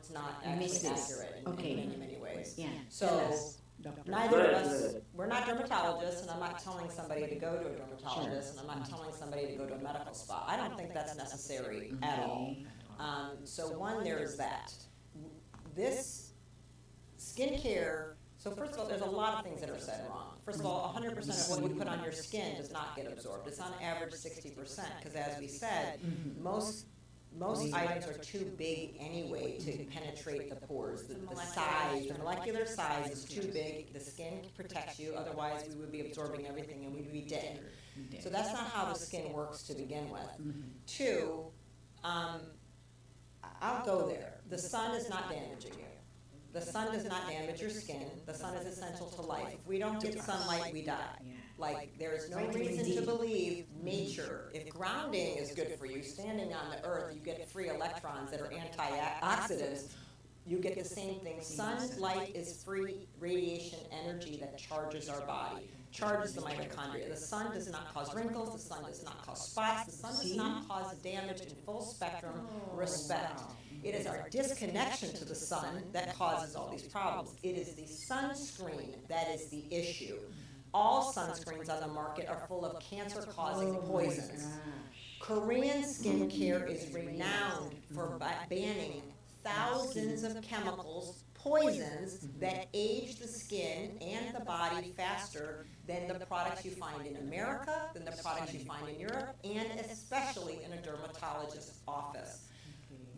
It's not actually accurate in many ways. Yeah. So neither of us, we're not dermatologists, and I'm not telling somebody to go to a dermatologist, and I'm not telling somebody to go to a medical spa. I don't think that's necessary at all. So one, there's that. This skincare, so first of all, there's a lot of things that are said wrong. First of all, 100% of what you put on your skin does not get absorbed. It's on average 60%, because as we said, most items are too big anyway to penetrate the pores. The size, the molecular size is too big. The skin protects you, otherwise we would be absorbing everything and we'd be dead. So that's not how the skin works to begin with. Two, I'll go there. The sun is not damaging you. The sun does not damage your skin. The sun is essential to life. If we don't get sunlight, we die. Like, there's no reason to believe nature, if grounding is good for you, standing on the earth, you get free electrons that are antioxidants, you get the same thing. Sunlight is free radiation energy that charges our body, charges the mitochondria. The sun does not cause wrinkles, the sun does not cause spots, the sun does not cause damage in full spectrum respect. It is our disconnection to the sun that causes all these problems. It is the sunscreen that is the issue. All sunscreens on the market are full of cancer-causing poisons. Korean skincare is renowned for banning thousands of chemicals, poisons that age the skin and the body faster than the products you find in America, than the products you find in Europe, and especially in a dermatologist's office.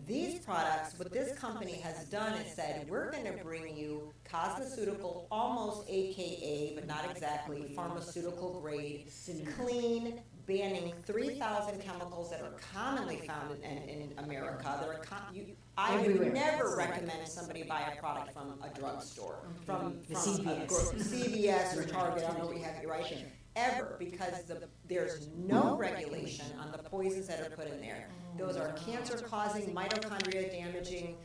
These products, what this company has done is said, we're going to bring you cosmeceutical, almost AKA, but not exactly, pharmaceutical grade, clean, banning 3,000 chemicals that are commonly found in America. I would never recommend somebody buy a product from a drugstore, from CVS or Target, I don't know what you have, right? Ever, because there's no regulation on the poisons that are put in there. Those are cancer-causing, mitochondria damaging.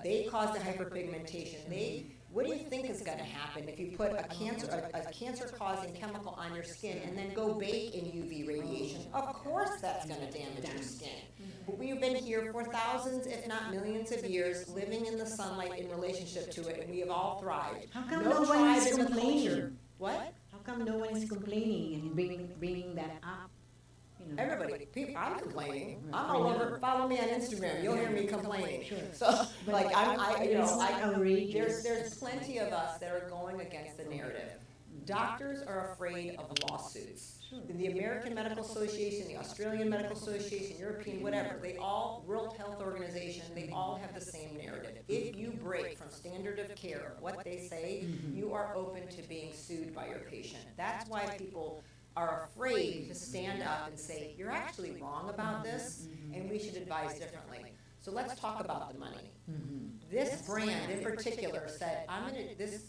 They cause the hyperpigmentation. What do you think is going to happen if you put a cancer-causing chemical on your skin and then go bake in UV radiation? Of course, that's going to damage your skin. But we've been here for thousands, if not millions of years, living in the sunlight in relationship to it, and we have all thrived. How come no one is complaining? Culture. What? How come no one is complaining and bringing that up? You know. Everybody, I'm complaining. I'm all over. Follow me on Instagram. You'll hear me complaining. Sure. So, like, there's plenty of us that are going against the narrative. Doctors are afraid of lawsuits. The American Medical Association, the Australian Medical Association, European, whatever, World Health Organization, they all have the same narrative. If you break from standard of care, what they say, you are open to being sued by your patient. That's why people are afraid to stand up and say, you're actually wrong about this, and we should advise differently. So let's talk about the money. This brand in particular said,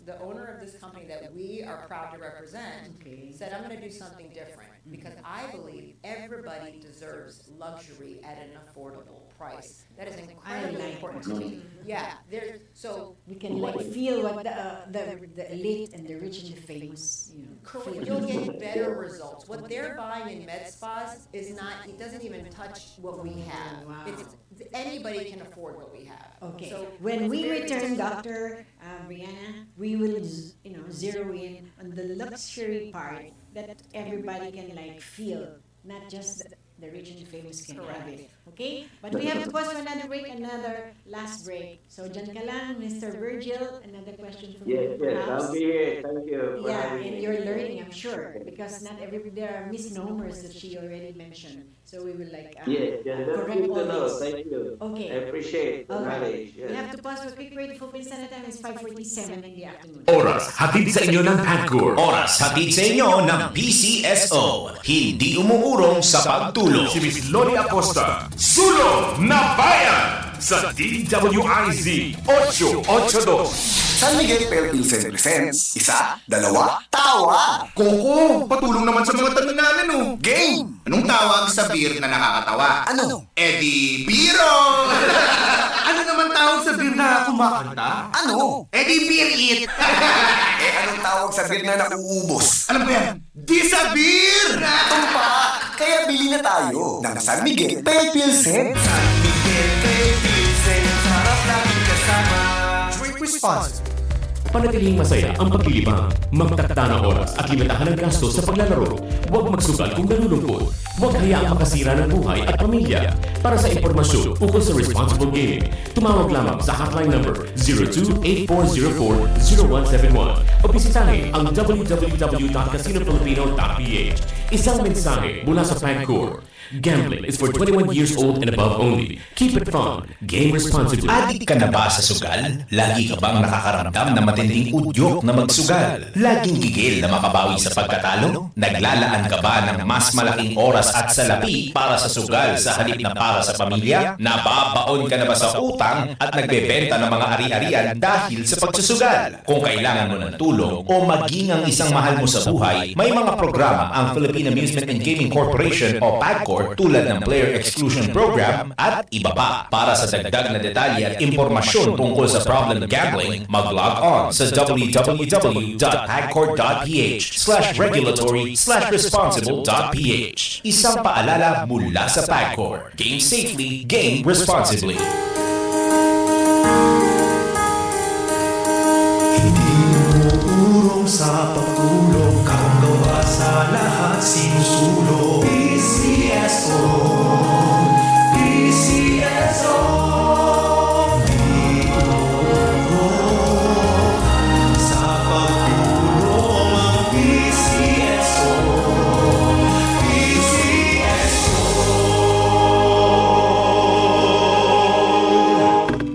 the owner of this company that we are proud to represent said, I'm going to do something different because I believe everybody deserves luxury at an affordable price. That is incredibly important to me. Yeah, so we can feel what the elite and the rich and the famous, feel. You'll get better results. What they're buying in med spas is not, it doesn't even touch what we have. Wow. Anybody can afford what we have. Okay. So when we return, Dr. Brianna, we will zero in on the luxury part that everybody can feel, not just the rich and famous can have it. Okay? But we have to pause for another break, another last break. So dyan ka lang, Mr. Virgil, another question from you. Yes, I'll be here. Thank you. Yeah, and you're learning, I'm sure, because not there are misnomers that she already mentioned. So we will yes, that's good to know. Thank you. Okay. I appreciate the knowledge. Yes. We have to pause for a quick break. Philippine Standard Time is 5:47 in the afternoon. Oras, hatid sa inyo ng PAGCOR. Oras hatid sa inyo ng PCSO. Hindi umuurong sa pagtulong. Si Miss Loli Acosta, Sulong na Bayan sa DWIZ 882. San Miguel Philippines presents, isa, dalawa, tawa! Coco, patulong naman sa mga tanong namin, oh. Game! Anong tawag sa beer na nakakatawa? Ano? Eddie Biro! Ano naman tawag sa beer na kumakanta? Ano? Eddie Beer It! Anong tawag sa beer na nauubos? Alam ko yan, Disabir! Tumpa! Kaya bili na tayo ng San Miguel Philippines. San Miguel Philippines, sarap lagi kasama. Drink response. Panatiling masaya ang paglilibang. Magtakda ng oras at limitahan ang gasto sa paglalaro. Huwag magsugal kung nalulungkot. Huwag hayaang makasira ng buhay at pamilya. Para sa impormasyon ukol sa responsible gaming, tumawag lamang sa hotline number 02-8404-0171 o bisitahin ang www.casinofilipino.ph. Isang mensahe mula sa PAGCOR. Gambling is for 21 years old and above only. Keep it fun. Game responsibly. Adik ka na ba sa sugal? Lagi ka bang nakakaramdam na matinding udyok na magsugal? Laging gigil na makabawi sa pagkatalo? Naglalaan ka ba ng mas malaking oras at salapi para sa sugal sa halip na para sa pamilya? Nababaon ka na ba sa utang at nagbebenta ng mga ari-arian dahil sa pagsusugal? Kung kailangan mo ng tulong o maging ang isang mahal mo sa buhay, may mga programa ang Philippine Amusement and Gaming Corporation o PAGCOR tulad ng Player Exclusion Program at iba pa. Para sa dagdag na detalye at impormasyon tungkol sa problem gambling, mag-log on sa www.pagcor.ph/regulatory/responsible.ph. Isang paalala mula sa PAGCOR. Game safely, game responsibly. Urong sa pagtulong, kang gawa sa lahat sinusulong. PCSO, PCSO, urong sa pagtulong ang PCSO, PCSO.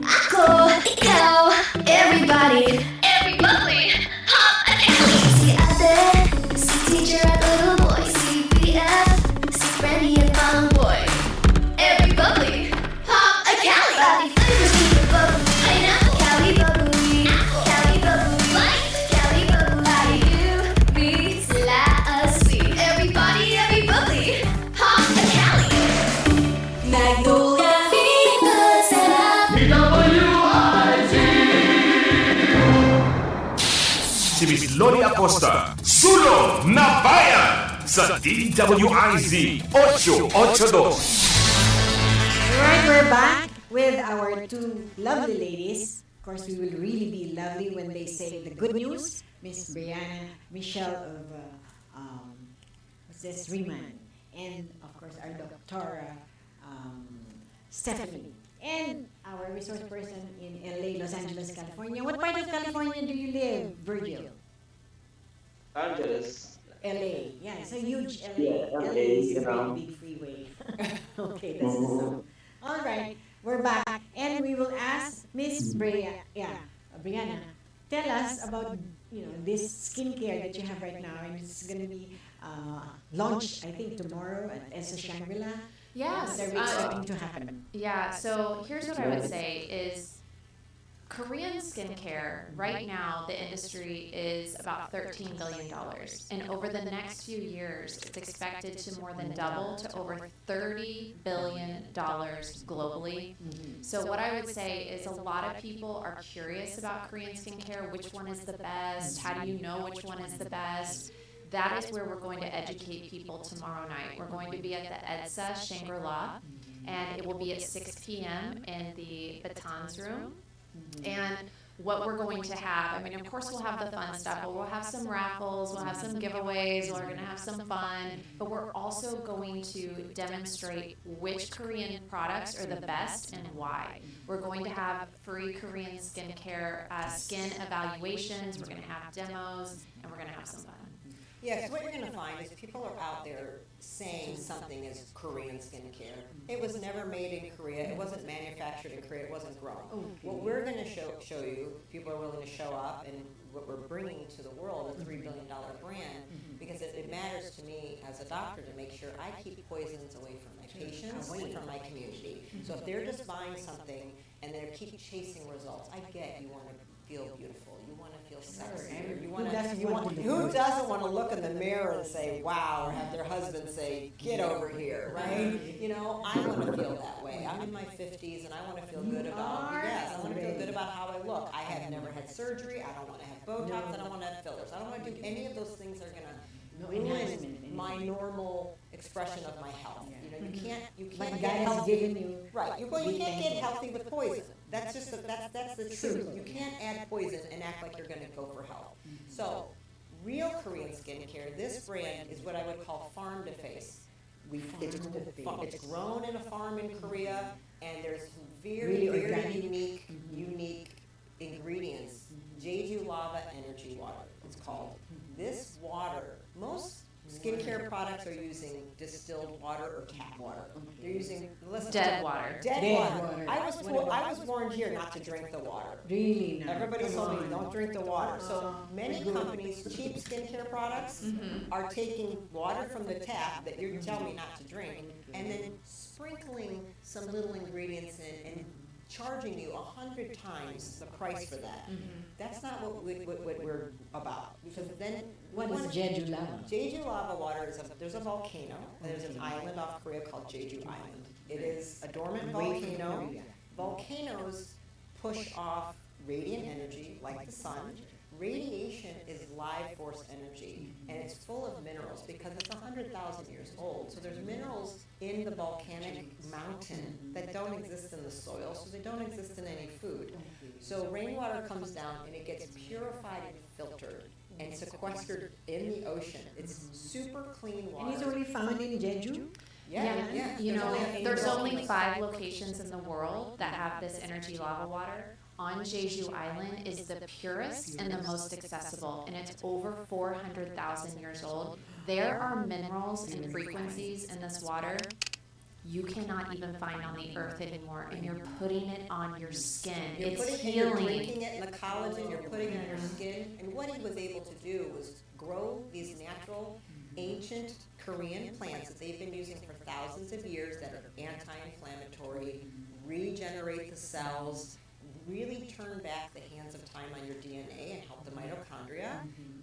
Ako, ikaw, everybody. Si ate, si teacher at little boy, si BF, si Freddy at Bang Boy. Every bubbly, pop a Cali. Body flavors, keep it bubbly. Pineapple, Cali bubbly. Apple, Cali bubbly. Light, Cali bubbly. UB, sila sweet. Everybody, every bubbly, pop a Cali. Magnolia, Viva, Sarap. DWIZ! Si Miss Loli Acosta, Sulong na Bayan sa DWIZ 882. Alright, we're back with our two lovely ladies. Of course, we will really be lovely when they say the good news. Miss Brianna Michelle of what's this, Riemann, and of course our Doctora Stephanie, and our resource person in LA, Los Angeles, California. What part of California do you live, Virgil? Angeles. LA. Yeah, it's a huge LA. Yeah, LA is a you know. very big freeway. Okay, that's the song. All right, we're back, and we will ask Miss Brianna, tell us about this skincare that you have right now, and it's going to be launched, I think, tomorrow at ESA Shangri-La. Yes. What's expecting to happen? Yeah, so here's what I would say is Korean skincare, right now, the industry is about $13 billion. And over the next few years, it's expected to more than double to over $30 billion globally. So what I would say is a lot of people are curious about Korean skincare. Which one is the best? How do you know which one is the best? That is where we're going to educate people tomorrow night. We're going to be at the EDSA Shangri-La, and it will be at 6 p.m. in the Batons room. And what we're going to have, I mean, of course we'll have the fun stuff, but we'll have some raffles, we'll have some giveaways, we're going to have some fun, but we're also going to demonstrate which Korean products are the best and why. We're going to have free Korean skincare skin evaluations, we're going to have demos, and we're going to have some fun. Yeah, so what you're going to find is people are out there saying something is Korean skincare. It was never made in Korea. It wasn't manufactured in Korea. It wasn't grown. What we're going to show you, people are willing to show up, and what we're bringing to the world, a $3 billion brand, because it matters to me as a doctor to make sure I keep poisons away from my patients and from my community. So if they're just buying something and they keep chasing results, I get you want to feel beautiful, you want to feel sexy, or who doesn't want to look in the mirror and say, wow, or have their husband say, get over here, right? You know, I want to feel that way. I'm in my 50s and I want to feel good about, I want to feel good about how I look. I have never had surgery, I don't want to have Botox, I don't want to have fillers. I don't want to do any of those things that are going to ruin my normal expression of my health. You know, you can't get healthy. Right. You can't get healthy with poison. That's just that's the truth. You can't add poison and act like you're going to go for health. So, real Korean skincare. This brand is what I would call farm to face. It's grown in a farm in Korea, and there's very unique ingredients. Jeju Lava Energy Water. It's called. This water. Most skincare products are using distilled water or tap water. They're using Dead water. Dead water. I was warned here not to drink the water. Really? Everybody told me don't drink the water. So many companies, cheap skincare products, are taking water from the tap that you tell me not to drink, and then sprinkling some little ingredients in and charging you 100 times the price for that. That's not what we're about. Because then What is Jeju lava? Jeju lava water is there's a volcano. There's an island off Korea called Jeju Island. It is a dormant volcano. Volcanoes push off radiant energy like the sun. Radiation is live force energy, and it's full of minerals because it's 100,000 years old. So there's minerals in the volcanic mountain that don't exist in the soil, so they don't exist in any food. So rainwater comes down and it gets purified and filtered and sequestered in the ocean. It's super clean water. And it's only found in Jeju? Yeah. You know, there's only 5 locations in the world that have this energy lava water. On Jeju Island is the purest and the most accessible, and it's over 400,000 years old. There are minerals and frequencies in this water you cannot even find on the earth anymore, and you're putting it on your skin. It's healing. You're drinking it in the collagen, you're putting it on your skin, and what he was able to do was grow these natural, ancient Korean plants that they've been using for thousands of years that are anti-inflammatory, regenerate the cells, really turn back the hands of time on your DNA and help the mitochondria.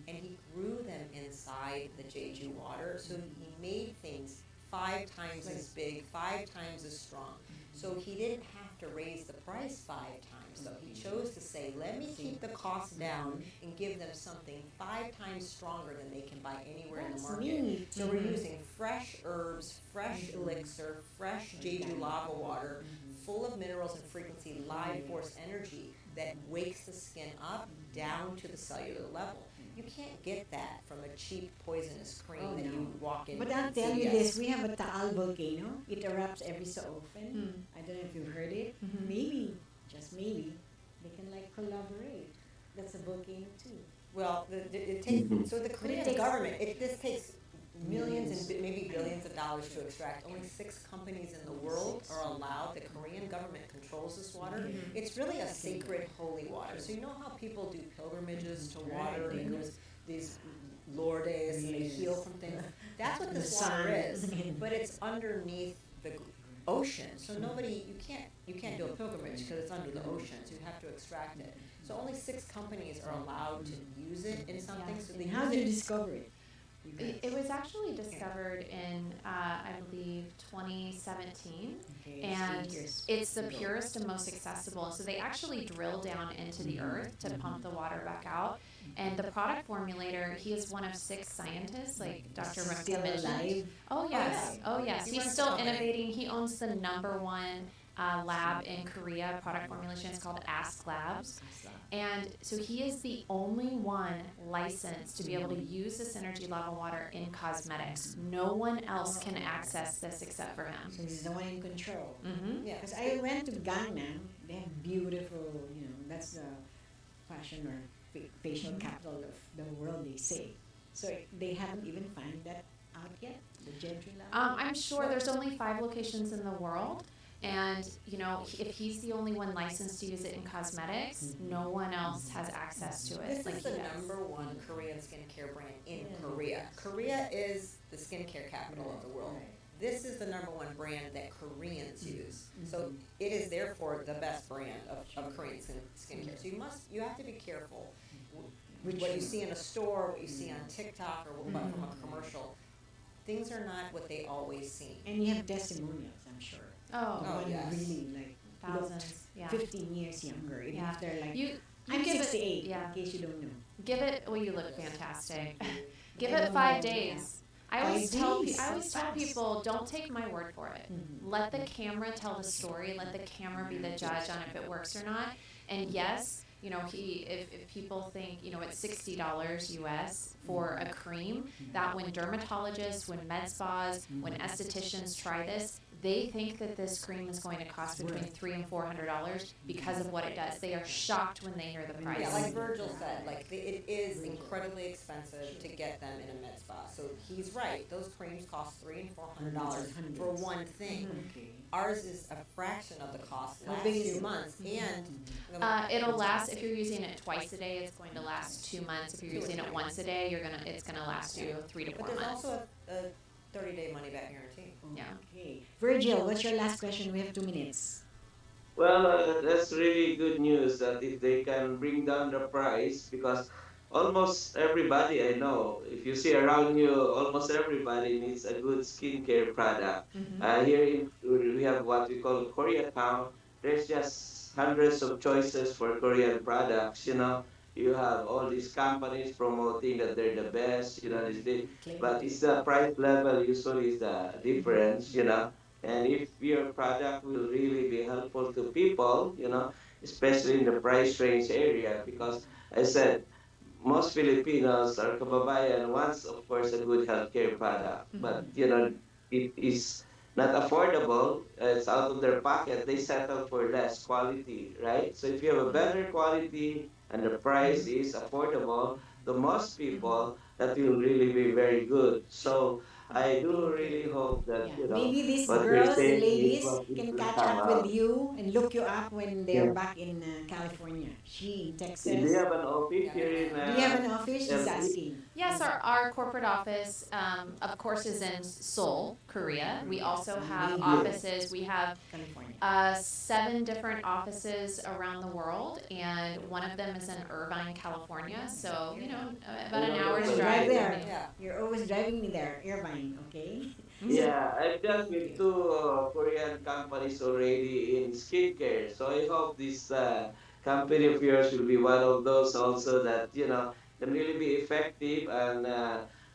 And he grew them inside the Jeju water, so he made things 5 times as big, 5 times as strong. So he didn't have to raise the price 5 times, though. He chose to say, let me keep the cost down and give them something 5 times stronger than they can buy anywhere in the market. So we're using fresh herbs, fresh elixir, fresh Jeju lava water, full of minerals and frequency, live force energy that wakes the skin up down to the cellular level. You can't get that from a cheap poisonous cream that you walk in. But I'll tell you this, we have a Taal volcano. It erupts every so often. I don't know if you've heard it. Maybe, just maybe, they can like collaborate. That's a volcano too. Well, it takes, so the Korean government, this takes millions and maybe billions of dollars to extract. Only 6 companies in the world are allowed. The Korean government controls this water. It's really a sacred, holy water. So you know how people do pilgrimages to water, and there's these Lourdes, and they heal from things? That's what this water is, but it's underneath the ocean. So you can't do a pilgrimage because it's under the ocean, so you have to extract it. So only 6 companies are allowed to use it in something. So they How did you discover it? It was actually discovered in, I believe, 2017, and it's the purest and most accessible. So they actually drill down into the earth to pump the water back out. And the product formulator, he is one of 6 scientists, like Dr. Ripka mentioned. Oh yes, he's still innovating. He owns the #1 lab in Korea, product formulation. It's called Ask Labs. And so he is the only one licensed to be able to use this energy lava water in cosmetics. No one else can access this except for him. So he's the one in control. Yeah, because I went to Gangnam. They have beautiful, that's the fashion or facial capital of the world, they say. So they haven't even found that out yet, the Jeju lava? I'm sure there's only 5 locations in the world. And, if he's the only one licensed to use it in cosmetics, no one else has access to it. This is the #1 Korean skincare brand in Korea. Korea is the skincare capital of the world. This is the #1 brand that Koreans use. So it is therefore the best brand of Korean skincare. So you have to be careful. What you see in a store, what you see on TikTok, or what from a commercial, things are not what they always seem. And you have testimonials, I'm sure. Yes. Really like Thousands, 15 years younger. Even if they're like, you I'm give 68, it, in case you don't know. Give it, you look fantastic. Give it 5 days. I always tell people, don't take my word for it. Let the camera tell the story. Let the camera be the judge on if it works or not. And yes, if people think, it's $60 US for a cream, that when dermatologists, when med spas, when estheticians try this, they think that this cream is going to cost between $300 and $400 because of what it does. They are shocked when they hear the price. Yeah, like Virgil said, like it is incredibly expensive to get them in a med spa. So he's right. Those creams cost $300 and $400 for one thing. Ours is a fraction of the cost. Last few months, and it'll last if you're using it twice a day. It's going to last 2 months. If you're using it once a day, it's gonna last you 3 to 4 months. But there's also a 30-day money-back guarantee. Yeah. Okay. Virgil, what's your last question? We have 2 minutes. Well, that's really good news that if they can bring down the price, because almost everybody I know, if you see around you, almost everybody needs a good skincare product. Here we have what we call Koreatown. There's just hundreds of choices for Korean products, you know. You have all these companies promoting that they're the best, you know, but it's the price level usually is the difference, you know. And if your product will really be helpful to people, you know, especially in the price range area, because I said, most Filipinos or kababayan wants, of course, a good healthcare product. But, you know, it is not affordable. It's out of their pocket. They settle for less quality, right? So if you have a better quality and the price is affordable, to most people, that will really be very good. So I do really hope that, you know, maybe these what girls, you're the saying ladies, is can will catch come up out. with you and look you up when they're back in California. She in Texas. Do you have an office here in Do you have an office? She's LA? asking. Yes, our corporate office, of course, is in Seoul, Korea. We also have offices. We have 7 different offices around the world, and one of them is in Irvine, California. So, you know, about an hour's drive. There. Yeah. You're always driving me there, Irvine, okay? Yeah, I've dealt with 2 Korean companies already in skincare. So I hope this company of yours will be one of those also that, you know, can really be effective and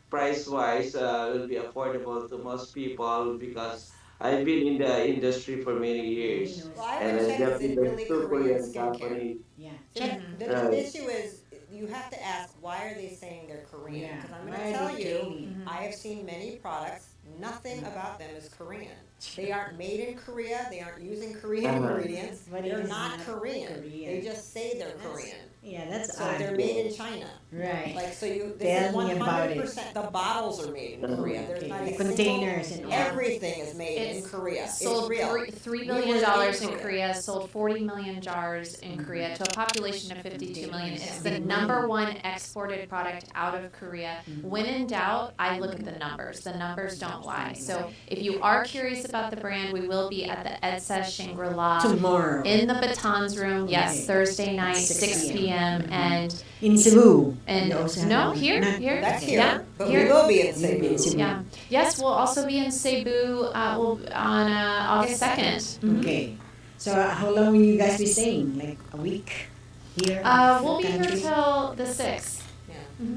price-wise will be affordable to most people, because I've been in the industry for many years. Well, I And would I check, dealt is with it the really 2 Korean Korean skincare? companies. Yeah. The issue is, you have to ask, why are they saying they're Korean? Because I'm going to tell you, I have seen many products, nothing about them is Korean. They aren't made in Korea, they aren't using Korean ingredients, they're not Korean. They just say they're Korean. Yeah, that's So odd. they're made in China. Right. Like, so you, Tell this me is about 100%, the bottles are made in Korea. There's not The a containers single, and all. everything is made in Korea. It's Sold real. $3 billion in Korea, sold 40 million jars in Korea to a population of 52 million. It's the #1 exported product out of Korea. When in doubt, I look at the numbers. The numbers don't lie. So if you are curious about the brand, we will be at the EDSA Shangri-La Tomorrow. in the Batons Room. Yes, Thursday night, 6 p.m. And in Cebu. And no, here. That's here, Yeah, but here. we will be in Cebu. Yeah. Yes, we'll also be in Cebu on August 2nd. Okay. So how long will you guys be staying? Like a week here? We'll be here till the 6th.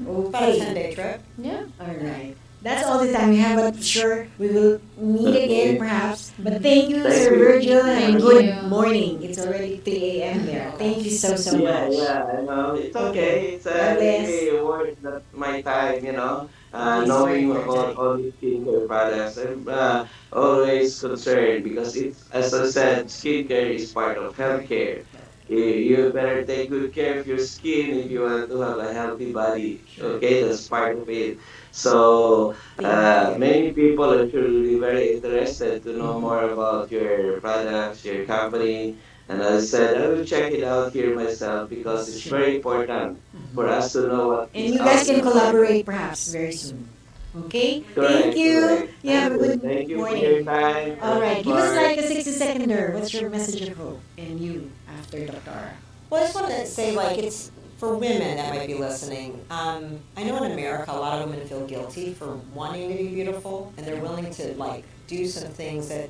About a 10-day trip. Yeah. All right. That's all the time we have, but sure, we will meet again perhaps. But thank you, Sir Virgil, and good morning. It's already 3 a.m. there. Thank you so much. Yeah, I know. It's okay. It's really worth my time, you know, knowing about all these skincare products. I'm always concerned because it's, as I said, skincare is part of healthcare. You better take good care of your skin if you want to have a healthy body. Okay, that's part of it. So many people are truly very interested to know more about your products, your company. And as I said, I will check it out here myself because it's very important for us to know what. And you guys can collaborate perhaps very soon. Okay? Thank you. Correct. You have a good Thank you morning. for your time. All right. Give us like a 60-seconder. What's your message of hope? And you after Dr. Ara. Well, I just wanted to say, like, it's for women that might be listening. I know in America, a lot of women feel guilty for wanting to be beautiful, and they're willing to, like, do some things that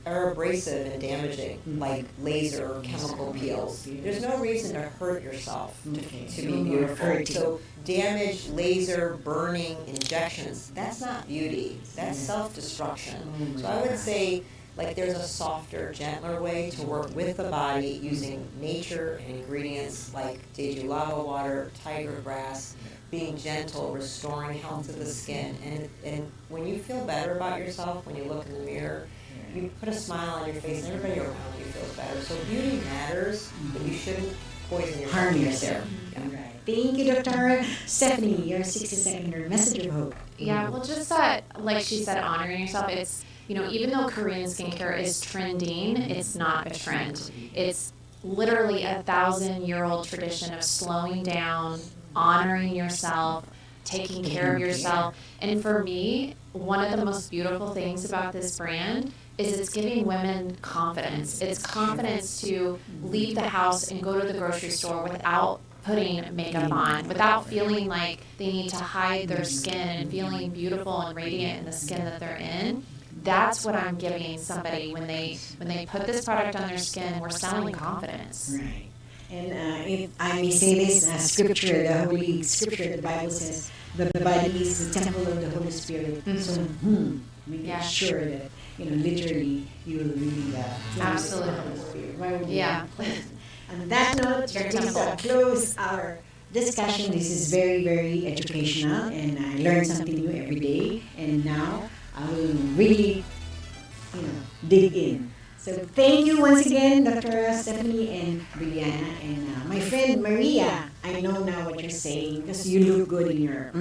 are abrasive and damaging, like laser or chemical peels. There's no reason to hurt yourself to be beautiful. So damage, laser, burning, injections, that's not beauty. That's self-destruction. So I would say, like, there's a softer, gentler way to work with the body using nature and ingredients like Deju lava water, tiger grass, being gentle, restoring health to the skin. And when you feel better about yourself, when you look in the mirror, you put a smile on your face and everybody around you feels better. So beauty matters, but you shouldn't poison yourself. Harm yourself. Right. Thank you, Dr. Stephanie. Your 60-second message of hope. Yeah, well, just that, like she said, honoring yourself, it's, even though Korean skincare is trending, it's not a trend. It's literally 1,000-year-old tradition of slowing down, honoring yourself, taking care of yourself. And for me, one of the most beautiful things about this brand is it's giving women confidence. It's confidence to leave the house and go to the grocery store without putting makeup on, without feeling like they need to hide their skin and feeling beautiful and radiant in the skin that they're in. That's what I'm giving somebody when they put this product on their skin. We're selling confidence. Right. And if I may say this, scripture, the Holy Scripture, the Bible says, the body is the temple of the Holy Spirit. So make sure that, literally, you will really absolutely. the Holy Spirit. Why would you Yeah. On that note, let's close our discussion. This is very, very educational, and I learn something new every day. And now I will really, dig in. So thank you once again, Dr. Stephanie and Brianna, and my friend Maria. I know now what you're saying because you look good in your.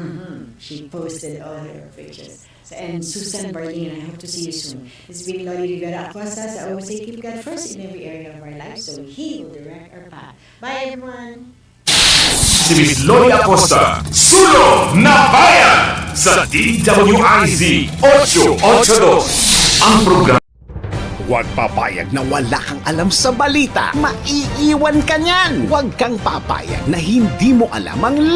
She posted all her pictures. So, and Susan Barlin, I hope to see you soon. It's been Loli Rivera Acosta. So I always say keep God first in every area of our lives, so He will direct our path. Bye, everyone. Si Miss Loli Acosta, Sulong na Bayan sa DWIZ 882. Ang programa. Huwag papayag na wala kang alam sa balita. Maiiwan ka niyan. Huwag kang papayag na hindi mo alam ang